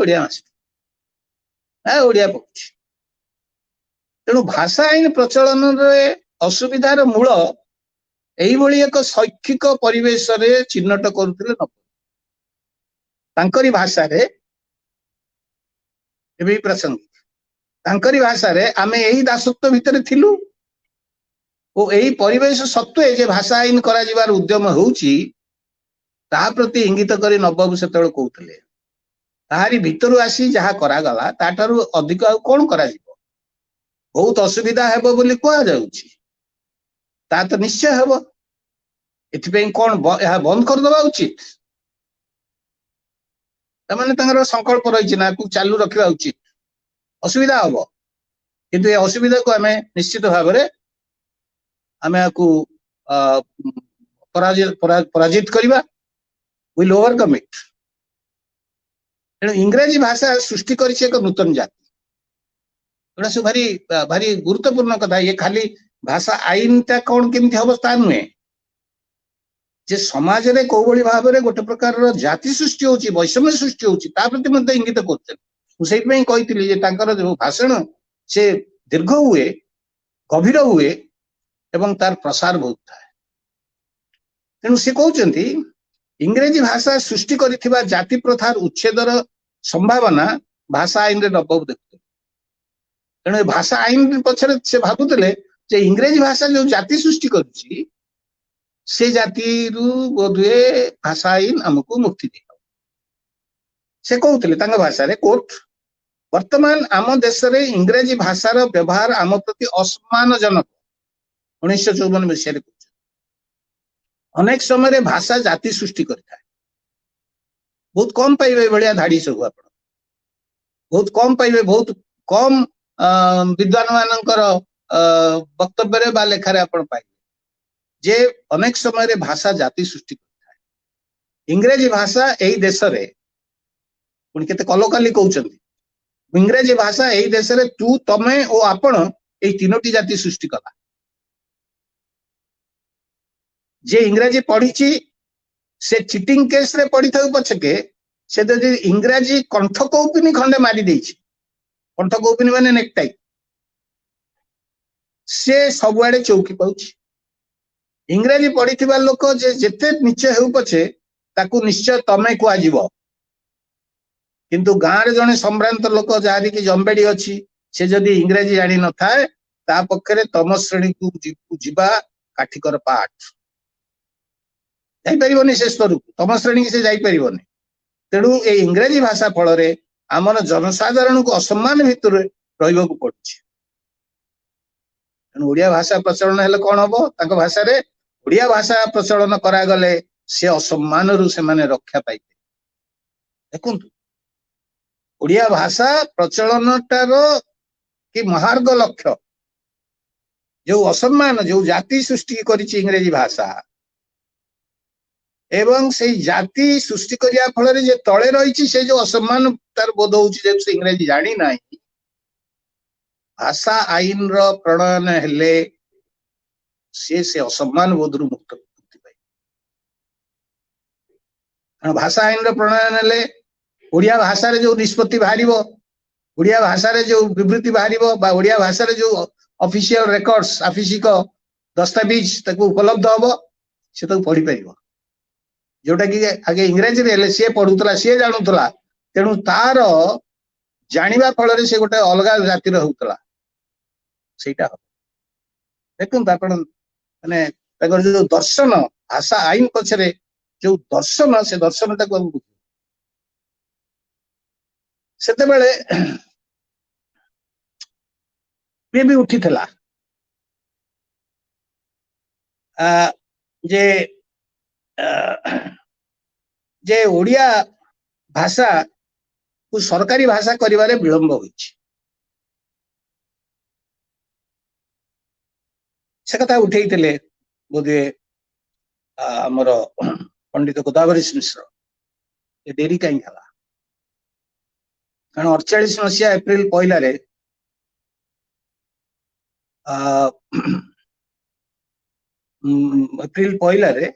B: ଓଡିଆ ମାଷ୍ଟର ଓଡିଆ ପଢୁଛି। ତେଣୁ ଭାଷା ଆଇନ ପ୍ରଚଳନରେ ଅସୁବିଧାର ମୂଳ ଏଇଭଳି ଏକ ଶୈକ୍ଷିକ ପରିବେଶରେ ଚିହ୍ନଟ କରୁଥିଲେ ନବ। ତାଙ୍କରି ଭାଷାରେ, ଏବେ ପ୍ରାସଙ୍ଗିକ, ତାଙ୍କରି ଭାଷାରେ ଆମେ ଏହି ଦାସତ୍ୱ ଭିତରେ ଥିଲୁ ଓ ଏହି ପରିବେଶ ସତ୍ତ୍ୱେ ଯେ ଭାଷା ଆଇନ କରାଯିବାର ଉଦ୍ୟମ ହେଉଛି ତାହା ପ୍ରତି ଇଙ୍ଗିତ କରି ନବବାବୁ ସେତେବେଳେ କହୁଥିଲେ ତାହାରି ଭିତରୁ ଆସି ଯାହା କରାଗଲା ତାଠାରୁ ଅଧିକ ଆଉ କଣ କରାଯିବ। ବହୁତ ଅସୁବିଧା ହେବ ବୋଲି କୁହାଯାଉଛି, ତା ତ ନିଶ୍ଚୟ ହେବ। ଏଥିପାଇଁ କଣ ଏହା ବନ୍ଦ କରିଦବା ଉଚିତ? ସେମାନେ ତାଙ୍କର ସଂକଳ୍ପ ରହିଛି ନା, ୟାକୁ ଚାଲୁ ରଖିବା ଉଚିତ। ଅସୁବିଧା ହବ, କିନ୍ତୁ ଏ ଅସୁବିଧାକୁ ଆମେ ନିଶ୍ଚିତ ଭାବରେ ଆମେ ୟାକୁ ପରାଜିତ କରିବା। ୱିଲ୍ ଓଭରକମ୍ ଇଟ୍। ତେଣୁ ଇଂରାଜୀ ଭାଷା ସୃଷ୍ଟି କରିଛି ଏକ ନୂତନ ଜାତି। ଏଗୁଡ଼ା ସବୁ ଭାରି ଭାରି ଗୁରୁତ୍ୱପୂର୍ଣ୍ଣ କଥା। ଇଏ ଖାଲି ଭାଷା ଆଇନଟା କଣ କେମିତି ହବ ତା ନୁହେଁ, ଯେ ସମାଜରେ କୋଉଭଳି ଭାବରେ ଗୋଟେ ପ୍ରକାରର ଜାତି ସୃଷ୍ଟି ହଉଛି, ବୈଷମ୍ୟ ସୃଷ୍ଟି ହଉଛି, ତା ପ୍ରତି ମଧ୍ୟ ଇଙ୍ଗିତ କରୁଛନ୍ତି। ମୁଁ ସେଇଥିପାଇଁ କହିଥିଲି ଯେ ତାଙ୍କର ଯୋଉ ଭାଷଣ ସେ ଦୀର୍ଘ ହୁଏ, ଗଭୀର ହୁଏ ଏବଂ ତାର ପ୍ରସାର ବହୁତ ଥାଏ। ତେଣୁ ସେ କହୁଛନ୍ତି ଇଂରେଜୀ ଭାଷା ସୃଷ୍ଟି କରିଥିବା ଜାତି ପ୍ରଥାର ଉଚ୍ଛେଦର ସମ୍ଭାବନା ଭାଷା ଆଇନରେ ନବବାବୁ ଦେଖୁଥିଲେ। ତେଣୁ ଏ ଭାଷା ଆଇନ ପଛରେ ସେ ଭାବୁଥିଲେ ଯେ ଇଂରେଜୀ ଭାଷା ଯୋଉ ଜାତି ସୃଷ୍ଟି କରୁଛି ସେ ଜାତିରୁ ବୋଧହୁଏ ଭାଷା ଆଇନ ଆମକୁ ମୁକ୍ତି ଦିଏ। ସେ କହୁଥିଲେ ତାଙ୍କ ଭାଷାରେ, କୋଟ, ବର୍ତ୍ତମାନ ଆମ ଦେଶରେ ଇଂରେଜୀ ଭାଷାର ବ୍ୟବହାର ଆମ ପ୍ରତି ଅସମ୍ମାନଜନକ। 1954 ମସିହାରେ କହୁଛନ୍ତି ଅନେକ ସମୟରେ ଭାଷା ଜାତି ସୃଷ୍ଟି କରିଥାଏ। ବହୁତ କମ ପାଇବେ ଏଭଳିଆ ଧାଡି ସବୁ, ଆପଣ ବହୁତ କମ ପାଇବେ, ବହୁତ କମ ବିଦ୍ୱାନ ମାନଙ୍କର ବକ୍ତବ୍ୟରେ ବା ଲେଖାରେ ଆପଣ ପାଇବେ ଯେ ଅନେକ ସମୟରେ ଭାଷା ଜାତି ସୃଷ୍ଟି କରିଥାଏ। ଇଂରେଜୀ ଭାଷା ଏଇ ଦେଶରେ, ପୁଣି କେତେ କଲକାଲି କହୁଛନ୍ତି, ଇଂରେଜୀ ଭାଷା ଏଇ ଦେଶରେ ତୁ, ତମେ ଓ ଆପଣ ଏଇ ତିନୋଟି ଜାତି ସୃଷ୍ଟି କଲା। ଯେ ଇଂରାଜୀ ପଢିଛି ସେ ଚିଟିଂ କେସରେ ପଢିଥାଉ ପଛକେ ସେ ଯଦି ଇଂରାଜୀ କଣ୍ଠ କୌପିନି ଖଣ୍ଡେ ମାରି ଦେଇଛି, କଣ୍ଠ କୌପିନି ମାନେ ନେକଟାଇ, ସେ ସବୁଆଡେ ଚୌକି ପାଉଛି। ଇଂରାଜୀ ପଢିଥିବା ଲୋକ ଯେ ଯେତେ ନିଚ ହେଉ ପଛେ ତାକୁ ନିଶ୍ଚୟ ତମେ କୁହାଯିବ। କିନ୍ତୁ ଗାଁରେ ଜଣେ ସମ୍ଭ୍ରାନ୍ତ ଲୋକ ଯାହାରି କି ଜମ୍ବେଡି ଅଛି, ସେ ଯଦି ଇଂରାଜୀ ଜାଣି ନଥାଏ ତା ପକ୍ଷରେ ତମ ଶ୍ରେଣୀକୁ ଯିବା କାଠିକର ପାଠ। ଯାଇପାରିବନି ସେ ସ୍ତରକୁ, ତମ ଶ୍ରେଣୀକି ସେ ଯାଇପାରିବନି। ତେଣୁ ଏଇ ଇଂରାଜୀ ଭାଷା ଫଳରେ ଆମର ଜନସାଧାରଣଙ୍କୁ ଅସମ୍ମାନ ଭିତରେ ରହିବାକୁ ପଡୁଛି। ତେଣୁ ଓଡିଆ ଭାଷା ପ୍ରଚଳନ ହେଲେ କଣ ହବ? ତାଙ୍କ ଭାଷାରେ ଓଡିଆ ଭାଷା ପ୍ରଚଳନ କରାଗଲେ ସେ ଅସମ୍ମାନରୁ ସେମାନେ ରକ୍ଷା ପାଇବେ। ଦେଖନ୍ତୁ ଓଡିଆ ଭାଷା ପ୍ରଚଳନଟାର କି ମହାର୍ଗ ଲକ୍ଷ୍ୟ, ଯୋଉ ଅସମ୍ମାନ, ଯୋଉ ଜାତି ସୃଷ୍ଟି କରିଛି ଇଂରେଜୀ ଭାଷା, ଏବଂ ସେଇ ଜାତି ସୃଷ୍ଟି କରିବା ଫଳରେ ଯେ ତଳେ ରହିଛି ସେ ଯୋଉ ଅସମ୍ମାନ ତାର ବୋଧ ହଉଛି ଯେ ସେ ଇଂରାଜୀ ଜାଣି ନାହିଁ, ଭାଷା ଆଇନର ପ୍ରଣୟନ ହେଲେ ସେ ଅସମ୍ମାନ ବୋଧରୁ ମୁକ୍ତି ପାଇବ। ଭାଷା ଆଇନର ପ୍ରଣୟନ ହେଲେ ଓଡିଆ ଭାଷାରେ ଯୋଉ ନିଷ୍ପତ୍ତି ବାହାରିବ, ଓଡିଆ ଭାଷାରେ ଯୋଉ ବିବୃତ୍ତି ବାହାରିବ, ବା ଓଡିଆ ଭାଷାରେ ଯୋଉ ଅଫିସିଆଲ ରେକର୍ଡସ, ଆଫିସିକ ଦସ୍ତାବିଜ ତାକୁ ଉପଲବ୍ଧ ହବ, ସେ ତାକୁ ପଢିପାରିବ। ଯୋଉଟା କି ଆଗେ ଇଂରାଜୀରେ ହେଲେ ସିଏ ପଢୁଥିଲା, ସିଏ ଜାଣୁଥିଲା, ତେଣୁ ତାର ଜାଣିବା ଫଳରେ ସେ ଗୋଟେ ଅଲଗା ଜାତିର ହଉଥିଲା। ସେଇଟା ହବ। ଦେଖନ୍ତୁ ଆପଣ ମାନେ ତାଙ୍କର ଯୋଉ ଦର୍ଶନ, ଭାଷା ଆଇନ ପଛରେ ଯୋଉ ଦର୍ଶନ, ସେ ଦର୍ଶନଟାକୁ ଆମେ ବୁଝୁ। ସେତେବେଳେ ଇଏ ବି ଉଠିଥିଲା ଯେ ଓଡିଆ ଭାଷାକୁ ସରକାରୀ ଭାଷା କରିବାରେ ବିଳମ୍ବ ହୋଇଛି। ସେ କଥା ଉଠେଇଥିଲେ ବୋଧେ ଆମର ପଣ୍ଡିତ ଗୋଦାବରୀ ମିଶ୍ର। ଏ ଡେରି କାହିଁ ହେଲା? କାରଣ 48 ମସିହା ଏପ୍ରିଲ 1ରେ एप्रिल पहला रे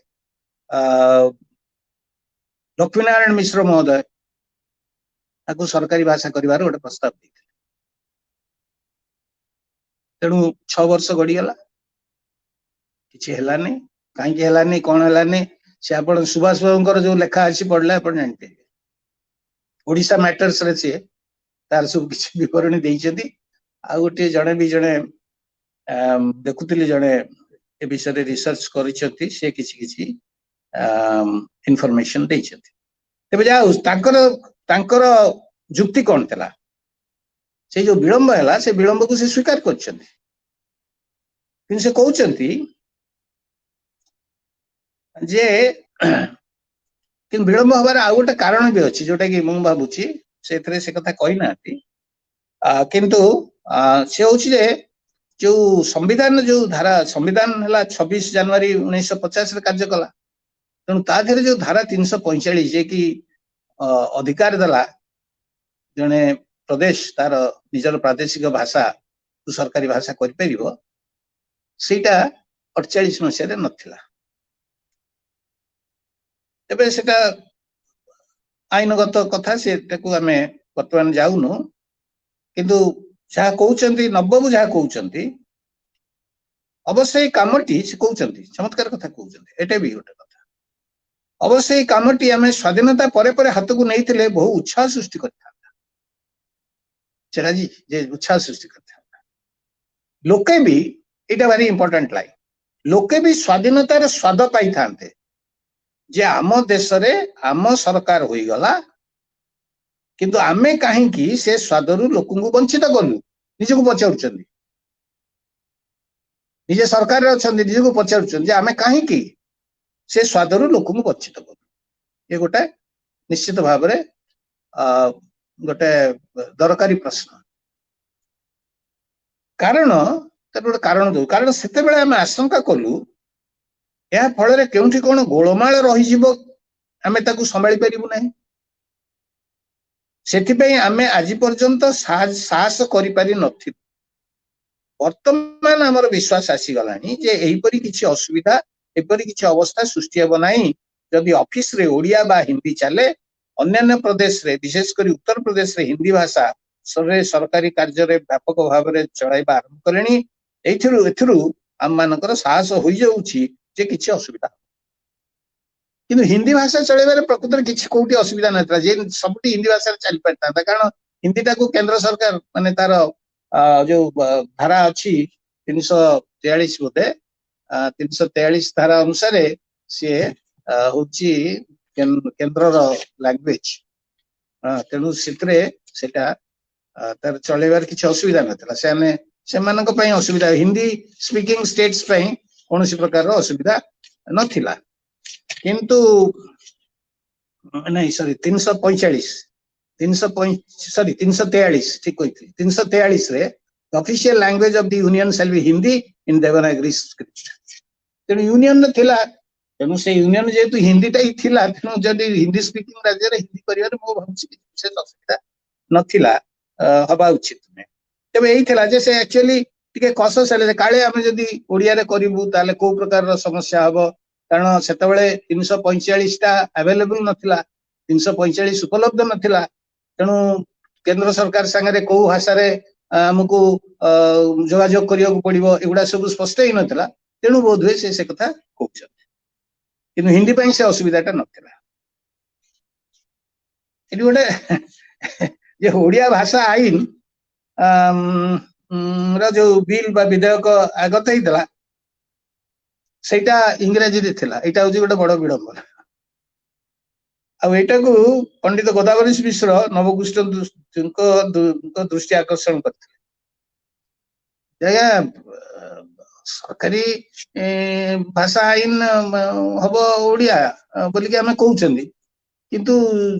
B: लक्ष्मीनारायण मिश्र महोदय ताको सरकारी भाषा करिवार गोटे प्रस्ताव देते तेणु 6 वर्ष गड़ीगला किसी हेलानी कहीं हेलानी कौन हेलानी से आपण सुभाष बाबूंकर जो लेखा अच्छी पढ़ला आपण जानते ओडिशा मैटर्स रे से तार सब किसी विवरणी देइछथि आ गोटे जणे भी जणे देखुतिली जणे ए विषय रे रिसर्च करिछथि से किसी किसी इंफॉर्मेशन देइछथि तबे जाऊ तांकर जुक्ति कौन थला से जो विलंब हैला से विलंब को से स्वीकार करछथि किन से कहउछथि जे किन विलंब हबार आ गोटे कारण भी अछि जोटा कि मु भाबुछि सेथरे से कथा कहि नाथि किंतु से होछि जे जो संविधान जो धारा संविधान हला 26 जनवरी 1950 रे कार्य कला तेणु ता देहरे जो धारा 345 जे कि अधिकार दला जने प्रदेश तार निजर प्रादेशिक भाषा सरकारी भाषा करि परिबो सेटा 48 मसिया रे नथिला तबे सेटा आईनगत कथा सेटाको आमे वर्तमान जाउनु किंतु जहा कहउचंती नवबाबू जहा कहउचंती अवश्य कामटी से कहउचंती चमत्कार कथा कहउचंती एटा भी गोटे कथा अवश्य कामटी आमे स्वाधीनता परे परे हाथ को नैथिले बहु उत्साह सृष्टि करता चराजी जे उत्साह सृष्टि करता लोके भी एटा वेरी इंपोर्टेंट लाइन लोके भी स्वाधीनतार स्वाद पाई थांते जे आम देश रे आम सरकार होई गला किंतु आमे काहे की से स्वादरु लोकन को वंचित करलु निजे को पचाउछंदी निजे सरकार रे अछंदी निजे को पचाउछंदी जे आमे काहे की से स्वादरु लोकन को वंचित करलु ये गोटे निश्चित भाव रे गोटे दरकारी प्रश्न कारण तर गोटे कारण दो कारण सेते बेले आमे आशंका कलु या फल रे केउठी कोन गोलमाल रही जिवो आमे ताकू संभाली परिबु नाही सेथिपई आमे आज पर्यंत साहस करि पारि नथि वर्तमान हमर विश्वास आसी गलानी जे एही परि किछि असुविधा एपरि किछि अवस्था सृष्टि हेबो नाही जदि ऑफिस रे ओडिया बा हिंदी चले अन्य प्रदेश रे विशेष करी उत्तर प्रदेश रे हिंदी भाषा सरकारी कार्य रे व्यापक भाव रे चलाइबा आरंभ करेनी एथिरु हम मानकर साहस होई जाउछि जे किछि असुविधा किंतु हिंदी भाषा चलाइबारे प्रकृत किछि कोठी असुविधा नथला जे सबटी हिंदी भाषा चली पड़ता कारण हिंदी टाको केंद्र सरकार माने तार जो धारा अछि 343 बोते 343 धारा अनुसार से होची केंद्र लैंग्वेज तेणु सेतरे सेटा तार चलेबार किछि असुविधा नथला से मानक पई असुविधा हिंदी स्पीकिंग स्टेट्स पई कोनोसी प्रकार रो असुविधा नथिला किंतु नहीं सॉरी 343 ठीक कहती 343 रे official language of the union shall be Hindi in Devanagari script तेणु यूनियन थिला तेणु से यूनियन जेतु हिंदी टा ही थिला तेणु जदि हिंदी स्पीकिंग राज्य रे हिंदी करिवार मो भाबुछि से असुविधा नथिला हबा उचित ने तबे एही थिला जे से एक्चुअली टिके कॉशस हेले काले हम जदि ओडिया रे करिवु ताले को प्रकार रो समस्या हबो कारण सेतबेले 345 टा अवेलेबल नथिला 345 उपलब्ध नथिला तेणु केंद्र सरकार संगे को भाषा रे हमको जोगाजोग करिया को पड़िबो एगुडा सब स्पष्ट ही नथिला तेणु बोध हुए से कथा कहउछ किंतु हिंदी पई से असुविधाटा नथिला एटी गोटे जे ओडिया भाषा आईन रा जो बिल बा विधेयक आगत हेतला सेटा इंग्रजी रे थिला एटा होजी गोटे बड़ विडंबना आ एटा को पंडित गोदावरी मिश्र नवकृष्ण दृष्टि आकर्षण करथिले सरकारी भाषा आईन हबो ओडिया बोली कि हमें कहउछंदी किंतु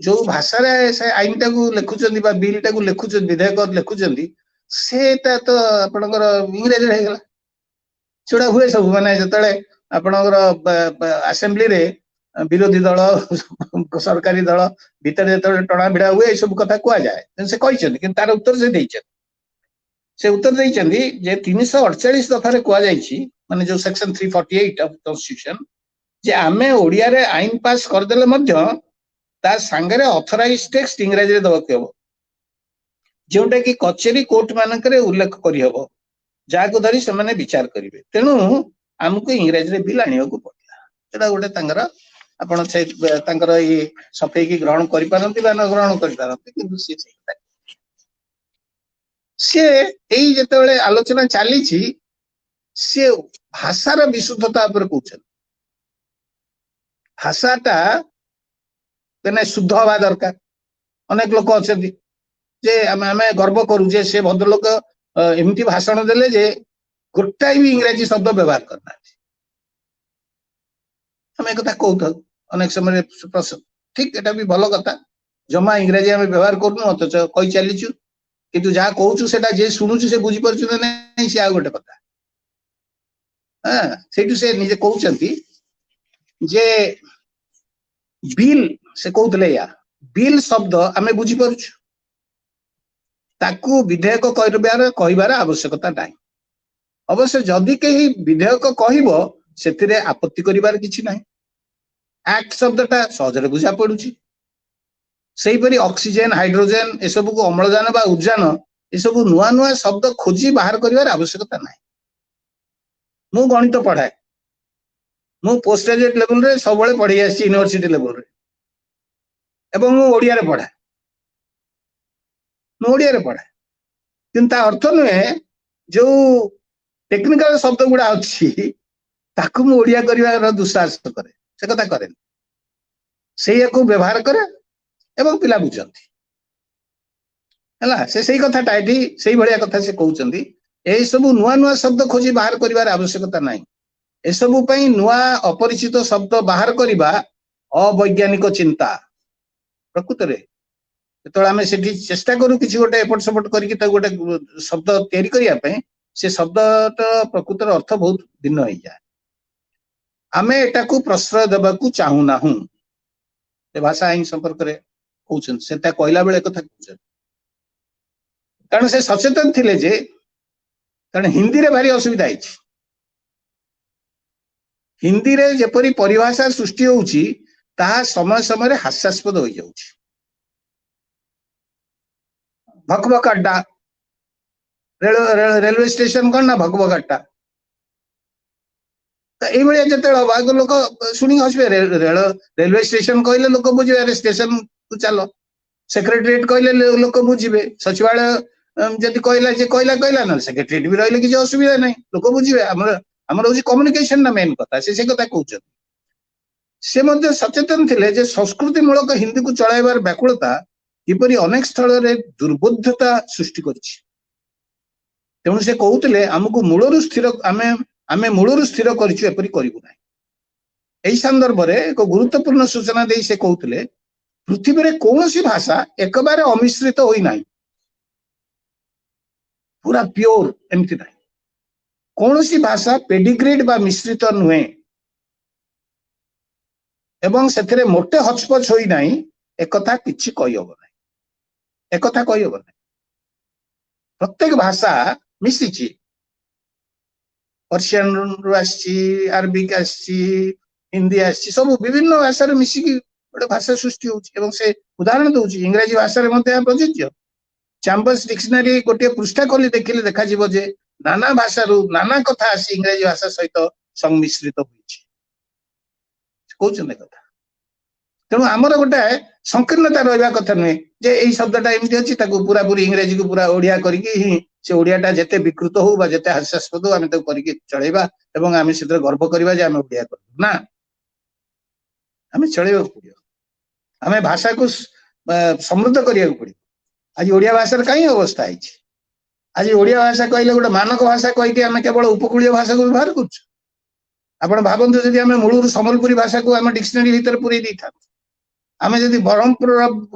B: जो भाषा रे से आईन टा को लेखुचंदी बा बिल टा को लेखुचंदी विधेयक लेखुचंदी सेटा तो आपनकर इंग्रजी रे हेगला छोड़ा हुए सब माने जतले आपनकर असेंबली रे विरोधी दल सरकारी दल भीतर जतले टणा भिड़ा हुए सब कथा कुआ जाए से कहिचंदी कि तार उत्तर से उत्तर जे 348 दफा रे कुआ जाईछि माने जो सेक्शन 348 ऑफ कॉन्स्टिट्यूशन जे आमे ओडिया रे आईन पास कर देले मध्य ता संगरे ऑथराइज टेक्स्ट इंग्रजी रे दबक हबो जोटा कि कचेरी कोर्ट मानकरे उल्लेख करि हबो जाको धरी से माने विचार करिवे तेनु हमको इंग्रजी रे बिल आनियो को पड़ला एटा गोटे तांगर आपण से तांगर ई सफेई की ग्रहण करि पारंती बा न ग्रहण करि पारंती किंतु से एई जेतेबेले आलोचना चाली छी से भाषार विशुद्धता पर कहउछन भाषाटा तेने शुद्ध हवा दरकार अनेक लोक अछथि जे आमे गर्व करू जे से भद्रलोक एमती भाषण देले जे गोटाई भी इंग्रजी शब्द व्यवहार करना आम कथा कहू अनेक समय ठीक एटा भी भल कथा जमा इंग्रजी आम व्यवहार करूँ अथच कही चलीचु किंतु जहाँ कहूँ से जे शुणुचु से बुझी पारछु ना से आ गोटे कथा हाँ से निजे कहते जे बिल से कहते या बिल शब्द आम बुझी पारछु ताकू विधेयक कहबार आवश्यकता नहीं अवश्य जदि कहीं विधेयक कहबो सेतिरे आपत्ति करिवार किछि नहीं एक्ट शब्दटा सहजरे बुझा पड़ुछि सेहीपरि ऑक्सीजन हाइड्रोजन ए सब को अम्लजान बा उद्जान ए सब नुआ नुआ शब्द खोजी बाहर करिवार आवश्यकता नहीं मु गणित पढ़ाए मु पोस्ट ग्रेजुएट लेवल रे सब बळे पढ़ी आछि यूनिवर्सिटी लेवल रे एवं मु ओडिया रे पढ़ाए मु ओडिया रे पढ़ाए किंतु अर्थ नुहे जो टेक्निकल शब्द गुड़ा अच्छी ताकू मु ओडिया करिवार दुस्साहस करे से कथा करे से को व्यवहार करे एवं पिला बुझंती हला से सही कथाटा एठी सही भलिया कथा से कहउचंदी एई सब नुआ नुआ शब्द खोजी बाहर करिवार आवश्यकता नहीं ए सब पई नुआ अपरिचित शब्द बाहर करिबा अवैज्ञानिक चिंता प्रकृत रे तो आम से चेष्टा करूँ कि गोटे एपट सपट कर गोटे शब्द तैयारी करने से शब्द प्रकृतर अर्थ बहुत भिन्न हो जाए आम एटा को प्रश्रय देवा चाहूना भाषा आईन संपर्क में कहते कहला बेले कथा कहते कारण से सचेतन थिले जे कारण हिंदी रे भारी असुविधा हिंदी रे जेपरी परिभाषा सृष्टि होउची ताहा समय समय हास्यास्पद हो जाउची भकभक अड्डा रेलवे स्टेशन कौन ना भकभक अड्डा तो ये जो लोक शुणी हसबे रेलवे स्टेशन कहले लोक बुझे अरे स्टेशन को चलो सेक्रेटरीट कहले लोक बुझे सचिवालय जदि कहला जे कहला कहला ना सेक्रेटरीट भी रहिले किसी असुविधा नहीं लोक बुझे हमर होची कम्युनिकेशन ना मेन कथा से कथा कहउछ से मध्य सचेतन थिले जे संस्कृति मूलक हिंदी को चलाइबार व्याकुलता किपरि अनेक स्थल रे दुर्बोध्यता सृष्टि करछि तेणु से कहते आमको मूलरू स्थिर आमे मूलरू स्थिर करछु एपरि करिबु नै एई संदर्भ रे एक गुरुत्वपूर्ण सूचना दे से कहते पृथ्वी रे कोनोसी भाषा एक बार अमिश्रित होई नाही पूरा प्योर एमति नाही कोनोसी भाषा पेडिग्रेड बा मिश्रित नुहे एवं सेथिरे मोटे हचपच होई नाही एकथा किछि कहि हबो नाही एकथा कहि हबो नाही प्रत्येक भाषा मिसिछि पर्शियन रु आछि अरबिक आछि हिंदी आछि सब विभिन्न भाषा रे मिसिकी गोटे भाषा सृष्टि होउछि एवं से उदाहरण दउछि इंग्रजी भाषा रे मध्ये प्रযোज्य चैम्बर्स डिक्शनरी गोटे पृष्ठा खोली देखिले देखा जिवो जे नाना भाषा रु नाना कथा आसी इंग्रजी भाषा सहित संमिश्रित होइछि कहउछन कथा तेणु आमर गोटे संकीर्णता रहा कथा नुहे जे यही शब्दटा एमती अच्छी पूरा पूरी इंग्रजी को पूरा ओडिया करके ही से ओडियाटा जेते विकृत हो बा जेते हास्यास्पद हो आम करके चलेबा एवं आम से गर्व करवा जे आम ओडिया कर ना आम चलेबा पड़ो आम भाषा को समृद्ध करिया पड़ो आज ओडिया भाषा कहीं अवस्था है आज ओडिया भाषा कहले गोटे मानक भाषा कहीकि आम केवल उपकूलीय भाषा को व्यवहार कर भावतु जदि आम मूलर सम्बलपुरी भाषा को आम डिक्शनरी भीतर पूरे दी था आम जदि ब्रह्मपुर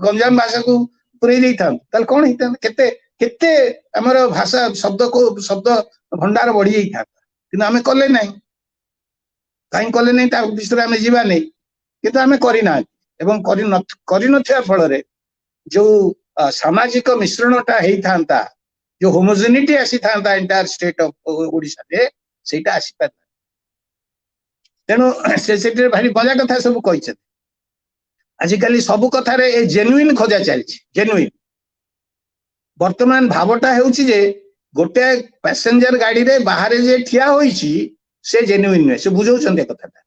B: गंजाम भाषा को पूरे दी था कौन होता केते केते आमर भाषा शब्द को शब्द भंडार बढ़ी जाता कि आम कले ना कहीं कले ना विषय आम जीवा नहीं किंतु आम करना एवं कर फल जो सामाजिक मिश्रणटा होता जो होमोजेनिटी आसी था एंटायर स्टेट ऑफ ओडिशा रे सेटा आसी पार तेणु से भारी मजा कथा सब कही आजिकल सब कथार ए जेन्युइन खोजा चलती जेन्युइन वर्तमान भावटा होउछि जे गोटे पैसेंजर गाड़ी रे बाहर जे ठिया होइछि से जेन्युइन नुहे से बुझौछन्ते कथाटा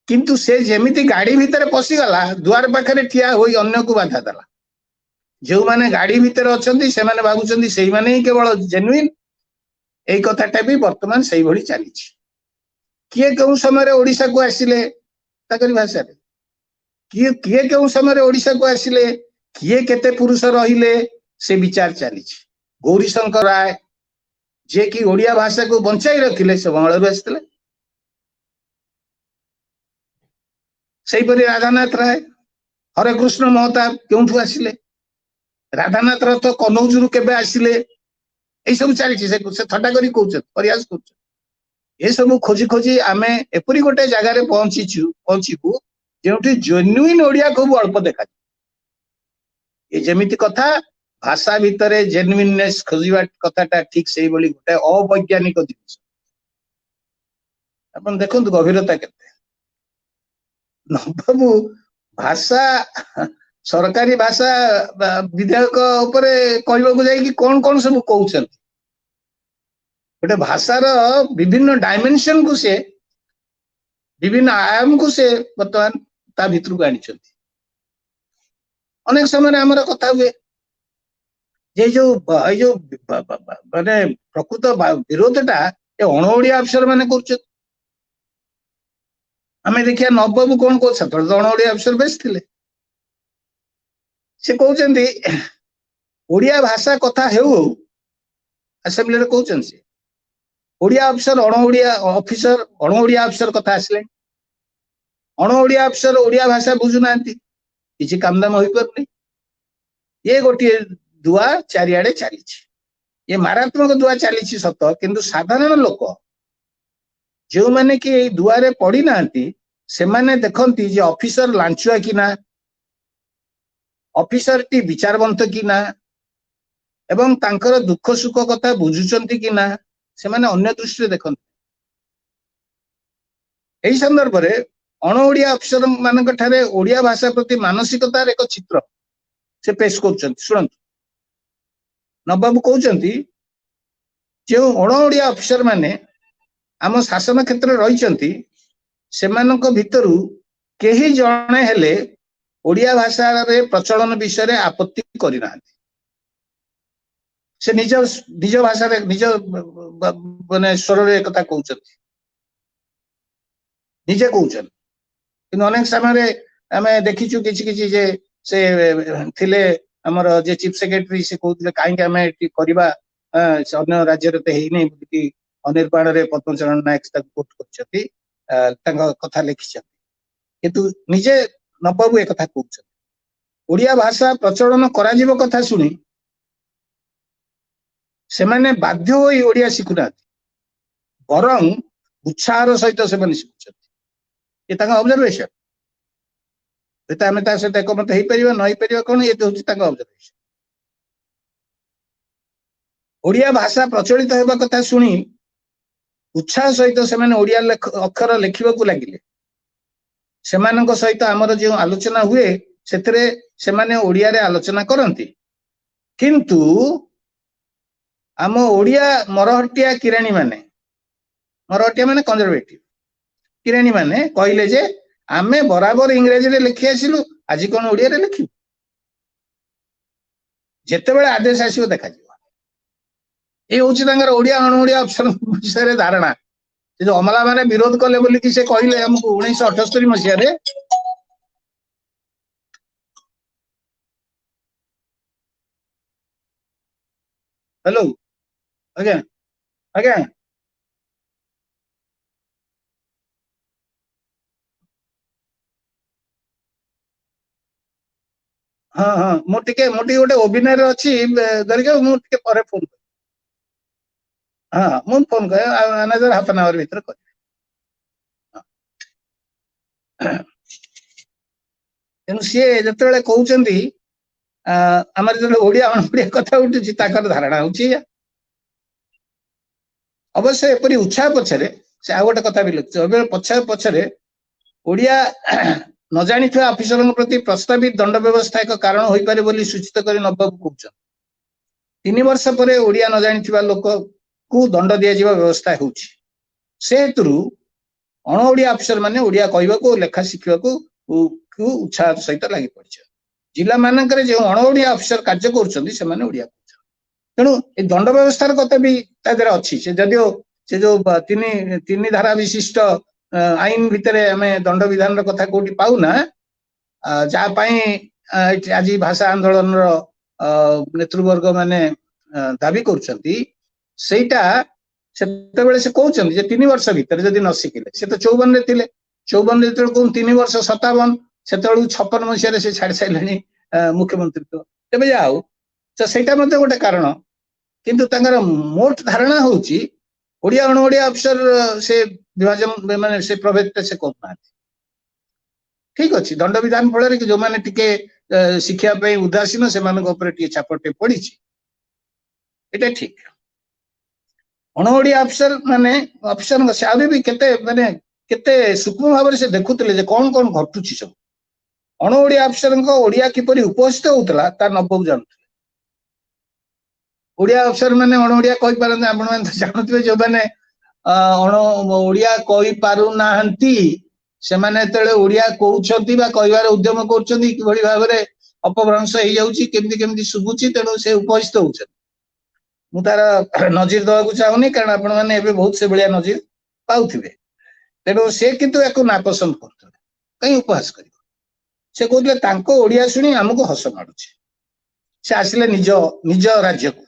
B: किंतु से जेमिति गाड़ी भितर पशिगला दुआर पाखरे ठिया होई अन्य को बाधा देला जो माने गाड़ी भितर अछन्ती से माने भाबुछन्ती सेही माने ही केवल जेन्युइन एई कथाटा भी वर्तमान सेही भली चलीछि किए केउ समय रे ओडिसा को आसिले ताकरी भाषा रे किए केउ समय रे ओडिसा को आसिले किए केते पुरुष रहिले से विचार चलीछि गौरीशंकर राय जे कि ओडिया भाषा को बंचाई रखिले से बंगाल आसिले सही परि राधानाथ राय हरे कृष्ण महताब केउठु आसिले राधानाथ राय तो कनौजरू केबे आसिले ए सब चलीछि से थट्टा करी कहउछ प्रयास करछ ए सब खोजी खोजी आमे एपरि गोटे जगह रे पहुंचीबू जेउठी जेन्युइन ओडिया खूब अल्प देखा ए जेमिति कथा भाषा भितरे जेन्युइननेस खोजिबा कथाटा ठीक सेही बोली गोटे अवैज्ञानिक जिनिस अपन देखंतु गभीरता केते नबाबू भाषा सरकारी भाषा विधेयक उपरे कहबाकू जाई कि कोन सब कहउछन गोटे भाषार विभिन्न डायमेंशन को से विभिन्न आयाम को से वर्तमान ता भितर को आनी अनेक समय आमर कथा हुए जे जो माने प्रकृत विरोधटा अणओडिया अफसर माने कर आम देखिए नवबाबू कौन कह अणओडिया अफसर बेस थे से कहते ओडिया भाषा कथा हेउ असेंबली रे कहउछन से ओडिया अफसर अणओडिया ऑफिसर अणओडिया अफसर कथा आसले अणओडिया अफसर ओडिया भाषा बुझु नांती किछि कामदाम होई परनी ये गोटे दुआ चारिआडे चली ये मारात्मक दुआ चली सत किंतु साधारण लोक जो माने कि दुआरे पड़ी नांती से माने देखंती जे ऑफिसर लांचुआ कि ना ऑफिसर टी विचारवंत कि ना एवं तांकर दुख सुख कथा बुझुचंती कि ना से माने अन्य दृष्टि देखंती एही संदर्भ रे अणओडिया अफसर मानक ठारे ओडिया भाषा प्रति मानसिकतार एक चित्र से पेश करछंती सुनंतु नबाबू कहउचंती जो अणओडिया अफसर माने आम शासन क्षेत्र रही सेमानक भितरु केही जणे हेले ओडिया भाषा रे प्रचलन विषय रे आपत्ति करिना से निज निज भाषा रे निज माने स्वर रे कथा कहउछन निजे कहउछन कि अनेक समय रे आमे देखिछु किछि किछि जे से थिले हमर जे चीफ सेक्रेटरी से कहउतले काहे के आमे करबा अन्य राज्य रे ते हेइ नै कि अनिर्बाण रे पद्मचरण नायक कोट करछथि कथा लिखिछथि किंतु निजे नबाबू एक कथा कहउछथि ओडिया भाषा प्रचलन करा जीवो कथा सुनी से माने बाध्य होई ओडिया शिखुना बरं उत्साहर सहित से माने शिखुछथि ये ताका ऑब्जर्वेशन एता हमें ता से एकमत हेइ परिबा नै परिबा कोन ये होछि ताका ऑब्जर्वेशन ओडिया भाषा प्रचलित हेबा कथा सुनी उत्साह सहित से माने ओडिया अक्षर लिखिबाकू लागिले सेमानक सहित हमर जे आलोचना हुए सेतरे से माने ओडिया रे आलोचना करंती किंतु आम ओडिया मरहटिया किराणी माने कंजर्वेटिव किराणी माने कहले जे आमे बराबर इंग्रजी रे लिखि आसिलु आज कोन ओडिया रे लिखि जेते बेले आदेश आसीबो देखा जिवो ए होछि तांगर ओडिया अणओडिया अफसर विषय रे धारणा जो अमला माने विरोध कले बोली कि से कहले हमकु 1978 मसिया रे हेलो आज्ञा आज्ञा हाँ हाँ मोटे गोटे अभिनय अच्छी धरिक मुझे पर फोन हाँ मुझे फोन कर अनदर हाफ एन आवर भीतर कर तेणु सी जो कहते आम जो ओडिया अणओडिया कथा उठुची ताकर धारणा होची अवश्य एपरी उत्साह पछरे से आ गोटे कथा भी लिखुचे पछे पछरे ओडिया न जानिଥିବା अफिसरଙ୍କ प्रति प्रस्तावित दंड व्यवस्था एक कारण होई पारे बोली सूचित करी नवबाबू कहउछ 3 वर्ष परे ओडिया न जानिଥିବା लोक को दंड दिया जीवा व्यवस्था होउछि से हेतु अण ओडिया अफिसर माने ओडिया कहबा को लेखा शिखिबा को उत्साह सहित लागि पड़छ जिला मानकरे जे अण ओडिया अफिसर कार्य करूछन्ती से माने ओडिया तेणु ए दंड व्यवस्थार कथा भी तादर अछि से जदियो से जो तीन धारा विशिष्ट आईन भितरे आमे दंड विधान र कथा कोठी पाउना जा पई आज भाषा आंदोलन रो नेतृवर्ग माने दाबी करूछन्ती सेटा सेते बेले से कहउछन्ती जे 3 वर्ष भितर जदि न सिखिले से तो 54 रे थिले 54 रे तो 3 वर्ष 57 सेतेळु 56 मसिया रे से छाड़ साइलेनी मुख्यमंत्री तो तबे जाऊ तो सेटा मध्ये गोटे कारण किंतु तांगर मोट धारणा होउची ओडिया अण ओडिया अफिसर से विभाजन माने से प्रभेद से करना ठीक अछि दंड विधान फल कि जो माने टिके शिक्षा पे उदासीन से माने ऊपर टिके छापटे पड़ी एटा ठीक अण ओडिया अफिसर माने अफिसर से आबे भी केते माने केते सूक्ष्म भाव से देखुतले जे कोन कोन घटुची सब अण ओडिया अफिसर को ओडिया किपरि उपस्थित होतला ता नबब जानथि ओडिया अफिसर माने अण ओडिया कहि पारन आपण माने जानथि जो माने अण ओडिया कहि पारु नाहंती से माने तेले ओडिया कहउछंती बा कहिवार उद्यम करछंती कि भली भाबरे अपभ्रंश हे जाउची केमति केमति सुबुची तेनो से उपस्थित होउछ मु तार नजर दवा को चाहूनी कारण आपण माने एबे बहुत से बलिया नजर पाउथिबे तेनो से किंतु एको नापसंद करथले कई उपहास करिवो से कहले तांको ओडिया सुनी हमको हस माडुची से आसिले निज राज्य को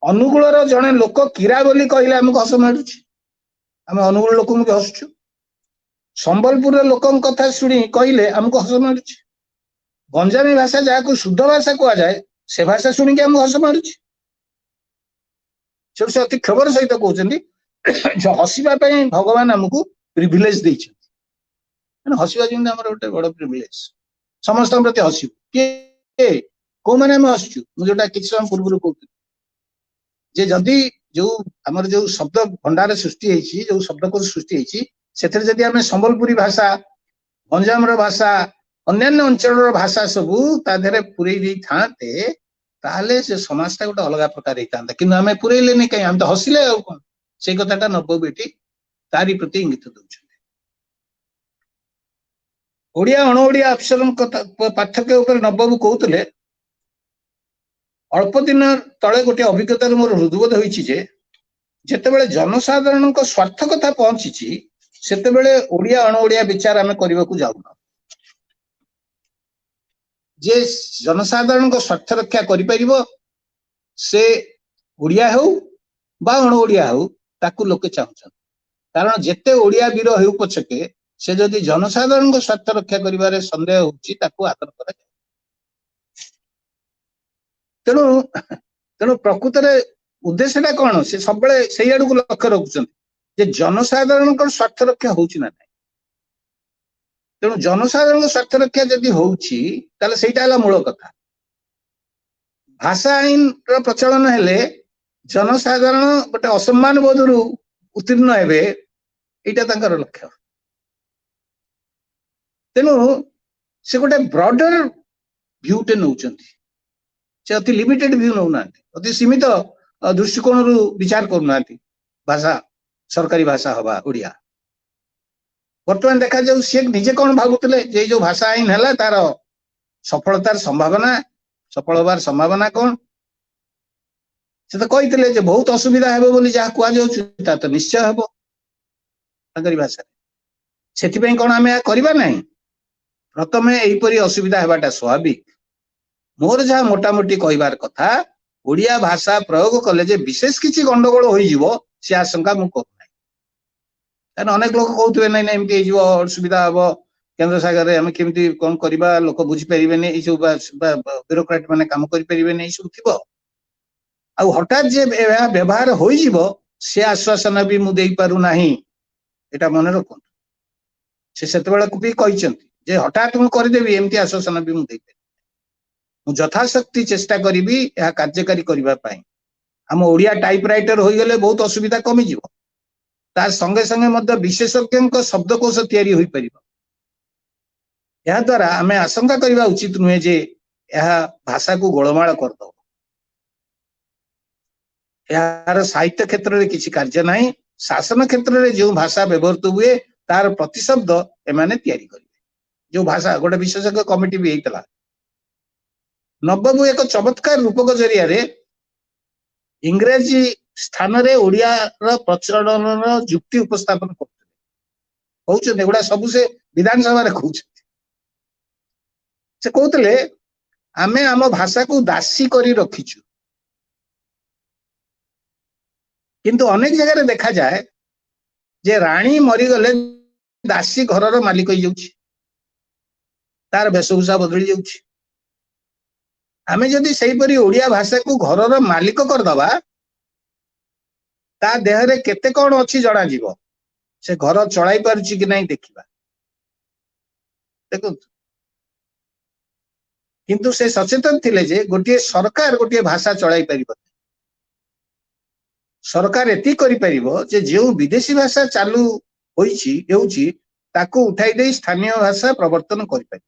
B: अनुगुल रो जने लोक किरा बोली कहले हमको हस माडुची हम अनुगुल लोक को हसछु संबलपुर लोकन कथा सुनी कहले हमको हस माडुची गंजामी भाषा जाको शुद्ध भाषा को जाए से भाषा सुनी के हमको हस माडुची से अति खबर सहित कहउचंदी जो हसिबा पई भगवान हमको प्रिविलेज दैछन हसिबा जिंदा हमर गोटे बड़ प्रिविलेज समस्त प्रति हसिब के को माने हम हसछु मु जोटा किछ समय पूर्व कहउती जे जदी जो हमर जो शब्द भंडार सृष्टि हेछि जो शब्दकोश सृष्टि हेछि सेथरे जदी हमें संबलपुरी भाषा गंजाम रो भाषा अन्यान्य अंचल रो भाषा सबु ता धरे पुरै दै थाते ताले से समाजटा गोटे अलग प्रकार हेतांता किंतु हमें पुरैले नै कहीं हम तो हसिले आ कोन से कथाटा नब्बो बेटी तारी प्रति इंगित दउछ ओडिया अण ओडिया अफिसर पार्थक्य ऊपर नब्बू कहते अल्प दिन तले गोटे अभिज्ञता मोर हृदबोध होइछि जे जेतेबेले जनसाधारण स्वार्थ कथा पहुंची सेतेबेले ओडिया अण ओडिया विचार आमे करबा को जाउना जे जनसाधारण स्वार्थ रक्षा करि परिबो से ओडिया हो बा अण ओडिया हो ताकू लोके चाहुछन कारण जेते ओडिया वीर हेउ पछके से जदि जनसाधारण स्वार्थ रक्षा करिबारे संदेह होछि ताकू आदर करा तेणु तेणु प्रकृत रे उद्देश्यटा कोन से सबले सेही आडू लक्ष्य रखुछन जे जनसाधारण स्वार्थ रक्षा होछि ना नै तेणु जनसाधारण स्वार्थ रक्षा जदि होछि ताले सेटा हला मूल कथा भाषा आईन रो प्रचलन हेले जनसाधारण गोटे असम्मान बोधरू उत्तीर्ण हेबे एटा तांकर लक्ष्य तेणु से गोटे ब्रॉडर व्यू टे नौचंती से अति लिमिटेड व्यू नौना अति सीमित दृष्टिकोण रु विचार करूना भाषा सरकारी भाषा हवा ओडिया वर्तमान देखा जाऊ सी निजे कौन भावुले जे जो भाषा आईन है तार सफलतार संभावना सफल होबार संभावना कौन से तो कही जे बहुत असुविधा हेबो बोली जहा कुआ जाउछ ता तो निश्चय हेबो सरकारी भाषा सेति कौन आमे करबा नहीं प्रथमे एहीपरि असुविधा हेबाटा स्वाभाविक मोर जहा मोटामोटी कहबार कथा ओडिया भाषा प्रयोग कले जे विशेष किछि गंडगोल होई जिवो से आशंका मु करू नै कारण अनेक लोक कहउतबे नै नै एमती जिवो असुविधा हेबो केंद्र सागर रे हम केमती कोन करबा लोक बुझी परिबे नै ई सब ब्यूरोक्रेट माने काम करि परिबे नै ई सब थिबो आ हठात जे व्यवहार होई जिवो से आश्वासन भी मु देई पारु नाही एटा मन रखु से सेतबेला को भी कहिसंती जे हठात मु कर देबी एमती आश्वासन भी मु देई मु यथाशक्ति चेष्टा करिबी या कार्यकारी करबा पई हम ओडिया टाइपराइटर होई गेले बहुत असुविधा कमी जिवो ତା संगे संगे मध्य विशेषज्ञ शब्दकोश तैयारी होई परिबो। या द्वारा आमे आशंका करबा उचित नुहे जे यह भाषा को गोलमाल करदो। यार साहित्य क्षेत्र में किसी कार्य नहीं, शासन क्षेत्र में जो भाषा व्यवहृत हुए तार प्रतिशब्द एमाने तैयारी करिवे। जो भाषा गोटे विशेषज्ञ कमिटी भी हेतला नवबबू एक चमत्कार रूपक जरिया रे इंग्रेजी स्थान रे ओडिया र प्रचलन युक्ति उपस्थापन करते कहउछ एगुडा सब से विधानसभा रे कहउछ से कहतले आमे आम भाषा को दासी करी रखिछु किंतु अनेक जगह देखा जाए जे रानी मरी गले दासी घरर मालिक हो जाउछि तार वेशभूषा बदली जाउछि। आमे जदि सही परी ओडिया भाषा को घरर मालिक कर दबा ता देह रे केते कोन अछि जणा जीव से घर चलाई पारुछि कि नहीं देखिबा देखो। किंतु से सचेतन थिले जे गोटे सरकार गोटे भाषा चलाई परिबो। सरकार एति करि परिबो जे जेउ विदेशी भाषा चालू होईछि हेउछि ताकू उठाई दे स्थानीय भाषा प्रवर्तन करि पारि।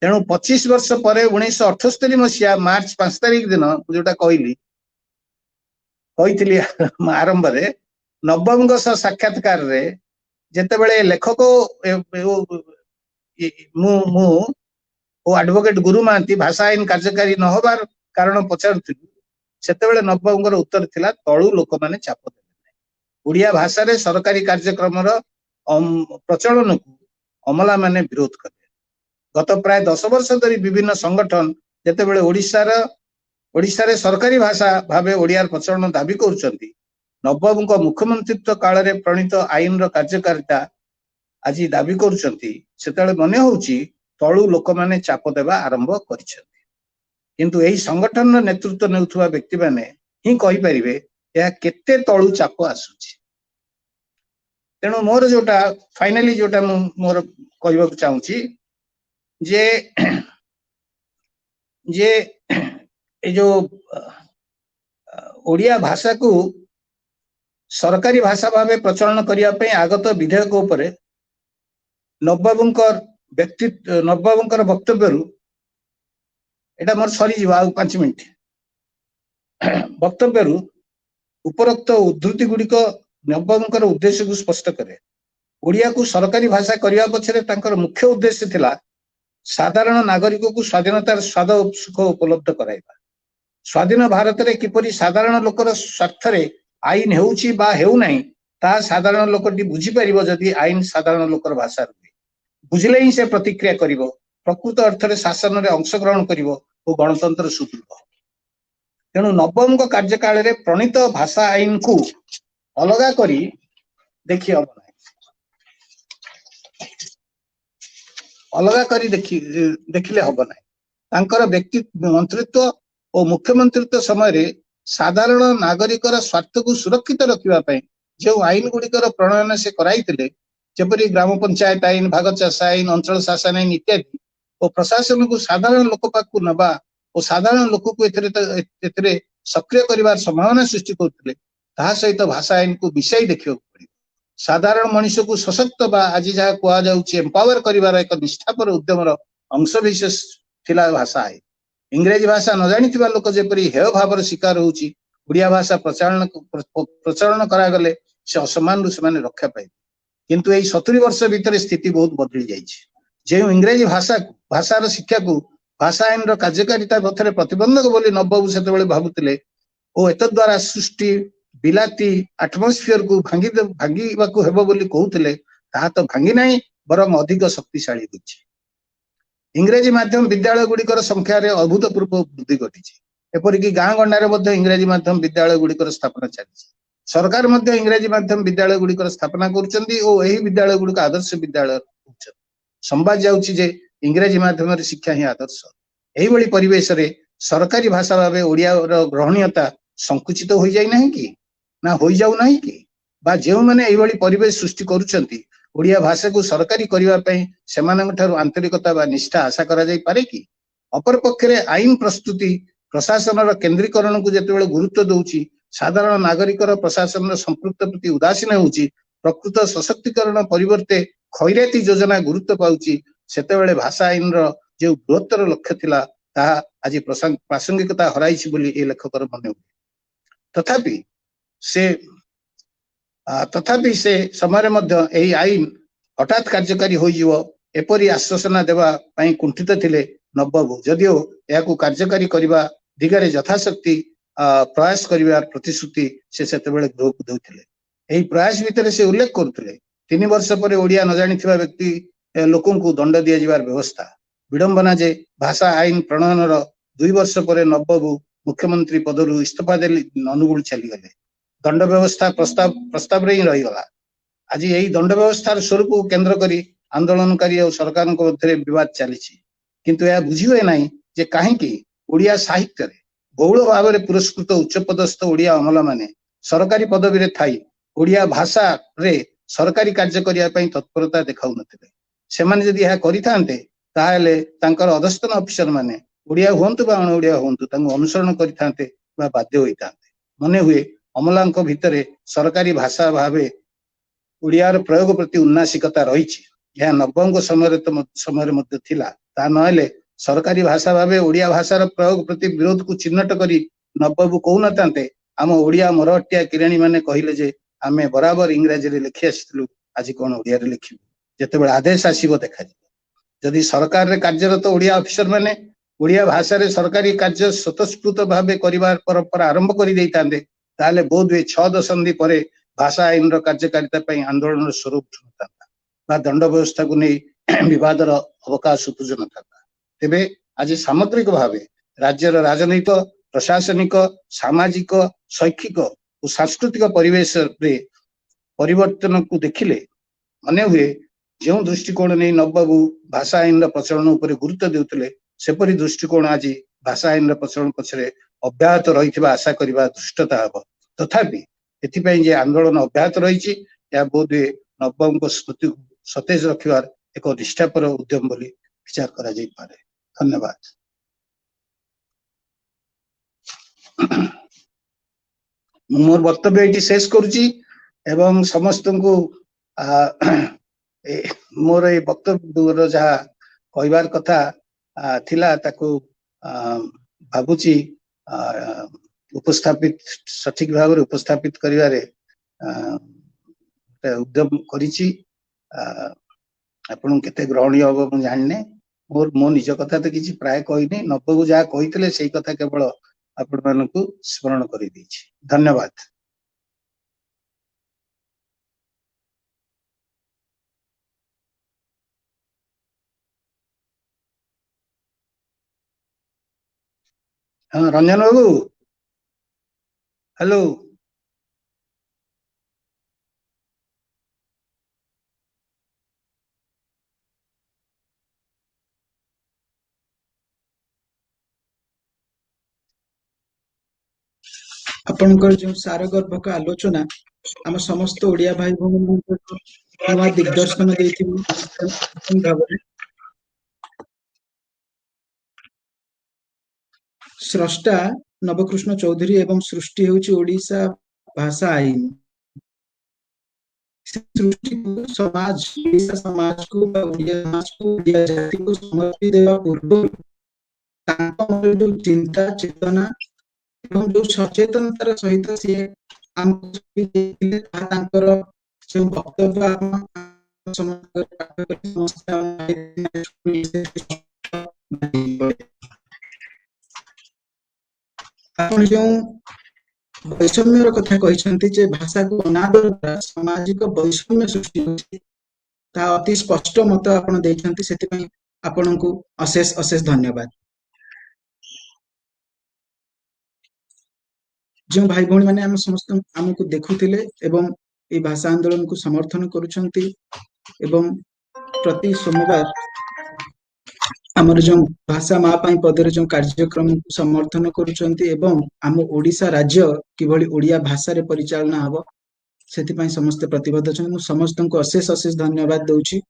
B: तेणु 25 वर्ष पर 1978 मसीहा मार्च 5 तारिख दिन जोटा कहली आरंभ रे नवबंग साक्षात्कार रे जेतेबेले लेखक मु ओ एडवोकेट गुरु महांती भाषा आईन कार्यकारी न होबार कारण पचारुथिलु सेतेबेले नवबंगर उत्तर थिला तळु लोक माने चाप देले ओडिया भाषा रे सरकारी कार्यक्रम रो प्रचलन को अमला माने विरोध करे। गत प्राय 10 वर्ष धरी विभिन्न संगठन जेतेबेले ओडिशा रे सरकारी भाषा भाबे ओडियार प्रचलन दाबी करूछंती नवबंग मुख्यमंत्रीत्व काल रे प्रणीत आईन रो कार्यकारिता आज दाबी करूछंती सेतेबेले मने होउची तळु लोक माने चाप देबा आरंभ करिछंती। किंतु एही संगठन नेतृत्व नेउथुवा व्यक्ति माने ही कहि परिबे या केते तळु चाप आसुची। तेणु मोर जोटा फाइनली जोटा मोर कहबा चाहूची जे जे ए जो ओडिया भाषा को सरकारी भाषा भावे प्रचलन करिया पे आगत विधेयक उपरे नवबंकर व्यक्तित्व नवबंकर वक्तव्य एटा मोर सरी जीवा 5 मिनिट वक्तव्य उपरोक्त उद्धृति गुड़िक नवबंकर उद्देश्य को स्पष्ट करे। ओडिया को सरकारी भाषा करने पछरे तांकर मुख्य उद्देश्य थिला साधारण नागरिक को स्वाधीनतार स्वाद सुख उपलब्ध कराइबा। स्वाधीन भारत रे किपरि साधारण लोकर स्वार्थ रे आईन हेउची बा हेउ नाही ता साधारण लोकटी बुझी परिबो जदि आईन साधारण लोकर भाषा रे बुझले ही से प्रतिक्रिया करिवो प्रकृत अर्थ रे शासन रे अंशग्रहण करिवो ओ गणतंत्र सुदृढ़। तेणु नवबंग कार्यकाल रे प्रणीत भाषा आईन को अलगा करी देखि अब अलगा करी देखिले हब ना तांकर व्यक्ति मंत्रित्व और मुख्यमंत्रित्व समय रे साधारण नागरिकर स्वार्थ को सुरक्षित रखिबा पय जो आईन गुड़िकर प्रणयन से कराइतिले जेपरि ग्राम पंचायत आईन भाग चाष आईन अंचल शासन आईन इत्यादि और प्रशासन को साधारण लोक पाखु नबा और साधारण लोक को एथरे सक्रिय करिवार संभावना सृष्टि करथिले ता सहित भाषा आईन को विषय देखियो पड़े। साधारण मनुष्य को सशक्त बा आज जहाँ कुआ जाउछि एम्पावर करिवार एक निष्ठापर उद्यमर अंश विशेष थिला भाषा आईन। इंग्रेजी भाषा न जानिथिबा लोक जेपरि हेय भावर शिकार होउछि ओडिया भाषा प्रचलन करा गले से असमान से माने रक्षा पाए। किंतु एई 70 वर्ष भीतर स्थिति बहुत बदली जाइछि। जे इंग्रेजी भाषार शिक्षा को भाषा आईन रो कार्यकारिता पथरे प्रतिबंधक बोली नवबाबू सेतेबेले भाबुतिले ओ एत द्वारा सृष्टि बिलाती एटमॉस्फियर को भांगीबाकू हेबो बोली कहउतिले ता तो भांगी नाही बरम अधिक शक्तिशाली होछि। इंग्रेजी माध्यम विद्यालय गुड़िकर संख्या रे अभूतपूर्व वृद्धि घटी एपरिक गाँ गंडारे मध्य इंग्रेजी माध्यम विद्यालय गुड़िकर स्थापना चली। सरकार मध्य इंग्रेजी माध्यम विद्यालय गुड़िकर स्थापना करुछंती और एही विद्यालय गुड़िक आदर्श विद्यालय होउछन। संवाद जाउछि जे इंग्रेजी माध्यम रे शिक्षा ही आदर्श। एही बळी परिवेश रे सरकारी भाषा भाबे ओडिया रो ग्रहणीयता संकुचित होई जाई नाही कि ना होई जाउ नाही कि बा जेउ माने एही बळी परिवेश सृष्टि करुछंती ओडिया भाषा को सरकारी करिवा पई सेमानक ठारू आंतरिकता बा निष्ठा आशा करा जाई पारे कि। अपर पक्षरे आईन प्रस्तुति प्रशासन रो केंद्रीकरण को जेतेबेले गुरुत्व दउछि साधारण नागरिकर प्रशासन संपृक्त प्रति उदासीन होउची प्रकृत सशक्तिकरण परिवर्ते खैराती योजना गुरुत्व पाउची सेतेबेले भाषा आईन रो जो बृहत्तर लक्ष्य थिला ताहा आज प्रासंगिकता हराइछि बोली ए लेखकर मन हुए तथापि से समय मध्य एही आईन हठात कार्यकारी होइजिवो एपरि आश्वासना देवा पई कुंठित थिले नवबाबू जदिओ याकू कार्यकारी करिबा दिगरे यथाशक्ति प्रयास करिबार प्रतिश्रुति से सेतेबेले गृहକୁ देउथिले एही प्रयास भितरे से उल्लेख करथिले 3 वर्ष परे ओडिया न जानिथिबा व्यक्ति लोकंकु दंड दिया जिबार व्यवस्था विडंबना जे भाषा आईन प्रणयनर 2 वर्ष परे नवबाबू मुख्यमंत्री पदरु इस्तीफा देली अनुगुल चली गले दंड व्यवस्था प्रस्ताव रे ही रही गला आज यही दंड व्यवस्थार स्वरूप केंद्र करी आंदोलनकारी और सरकार मध्य विवाद चली किंतु यह बुझी हुए नहीं जे कहीं ओडिया साहित्य रे बहुल भाव में पुरस्कृत उच्चपदस्थ ओडिया अमला माने सरकारी पदवी रे थाई ओडिया भाषा रे सरकारी कार्य करिया पई तत्परता देखाउ नथिले सेमाने जदि यह करिथांते ताहेले तांकर अधस्तन ऑफिसर माने ओडिया हुंतु बा अण ओडिया हुंतु तांको अनुसरण करिथांते बा बाध्य होइथांते मने हुए अमलांक भितरे सरकारी भाषा भावे ओडियार प्रयोग प्रति उन्नासिकता रही यह नवबंग समय मध्य थिला ता नहेले सरकारी भाषा भावे ओडिया भाषार प्रयोग प्रति विरोध को चिन्हट करी नवबाबू कहू नतांते आम ओडिया मराठिया किराणी माने कहिले जे आमे बराबर इंग्रजी रे लिखि आसिलु आज कोन ओडिया रे लिखिबु जेतेबेले आदेश आसीबो देखा जदि सरकार रे कार्यरत ओडिया ऑफिसर माने ओडिया भाषा रे सरकारी कार्य स्वतःस्फूर्त भावे करिवार परंपरा आरंभ करि दैतांते ताले बोध हुए 6 दशंधि परे भाषा आईन कार्यकारिता आंदोलन स्वरूप उठुनता दंड व्यवस्था को नहीं विवादर अवकाश उपज न तेबे आज सामग्रिक भाव राज्यर राजनैतिक प्रशासनिक सामाजिक शैक्षिक और सांस्कृतिक परिवेश रे परिवर्तन को देखिले मन हुए जो दृष्टिकोण नहीं नवबाबू भाषा आईन प्रचलन उपर गुरुत्व देउतले सेपरी दृष्टिकोण आज भाषा आईन प्रचलन पछरे अब्याहत रही आशा करने दुष्टता हम तथापि एथिपाई जे आंदोलन अब्याहत रही बोध हुए नवबाबू स्मृति को सतेज रखिबार एक निष्ठापर उद्यम बोली विचार करा जाई पारे धन्यवाद मोर वक्तव्य ये शेष करुची एवं समस्त को मोर ये वक्तव्य जहाँ कहबार कथा थिला ताको भाबुची उपस्थापित सठिक भाव उपस्थापित करिवारे उद्यम करिची आपण केते ग्रहणीय हम मु जानने मोर मो निज कथा तो किसी प्राय कहनी नवबाबू जहाँ कही से कथा केवल आपण मानकु स्मरण कर देछि धन्यवाद। हाँ रंजन बाबू हेलो
A: आपनकर जो सारगर्भक आलोचना आम समस्त ओडिया भाई भौणी नुआ दिग्दर्शन भाव स्रष्टा नवकृष्ण चौधरी एवं सृष्टि होची ओडिशा भाषा आईन सृष्टि को समाज ओडिशा समाज को ओडिया जाति को समर्पित देवा पूर्व जो चिंता चेतना एवं जो सचेतनतार सहित सी जो वक्तव्य आपण जो वैषम्यर कथा कहते जे भाषा को अनादर द्वारा सामाजिक वैषम्य सृष्टि होछि ता अति स्पष्ट मत आपण देइछन्ति सेति पई आपनको अशेष अशेष धन्यवाद। जो भाई भौणी माने हम समस्त हमको देखुथिले एवं ए भाषा आंदोलन को समर्थन करूछन्ति एवं प्रति सोमवार आमर जो भाषा मा पाई पदर जो कार्यक्रम को समर्थन करूछन्ति एवं आम ओडिशा राज्य किभली ओडिया भाषा रे परिचालना हबो सेति पई समस्त प्रतिबद्ध छन। समस्त को अशेष अशेष धन्यवाद दउछि।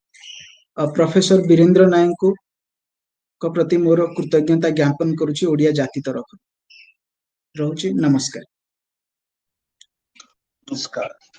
A: प्रोफेसर वीरेंद्र नायक को प्रति मोर कृतज्ञता ज्ञापन करूछि ओडिया जाति तरफ रहउछि। नमस्कार।
B: नमस्कार।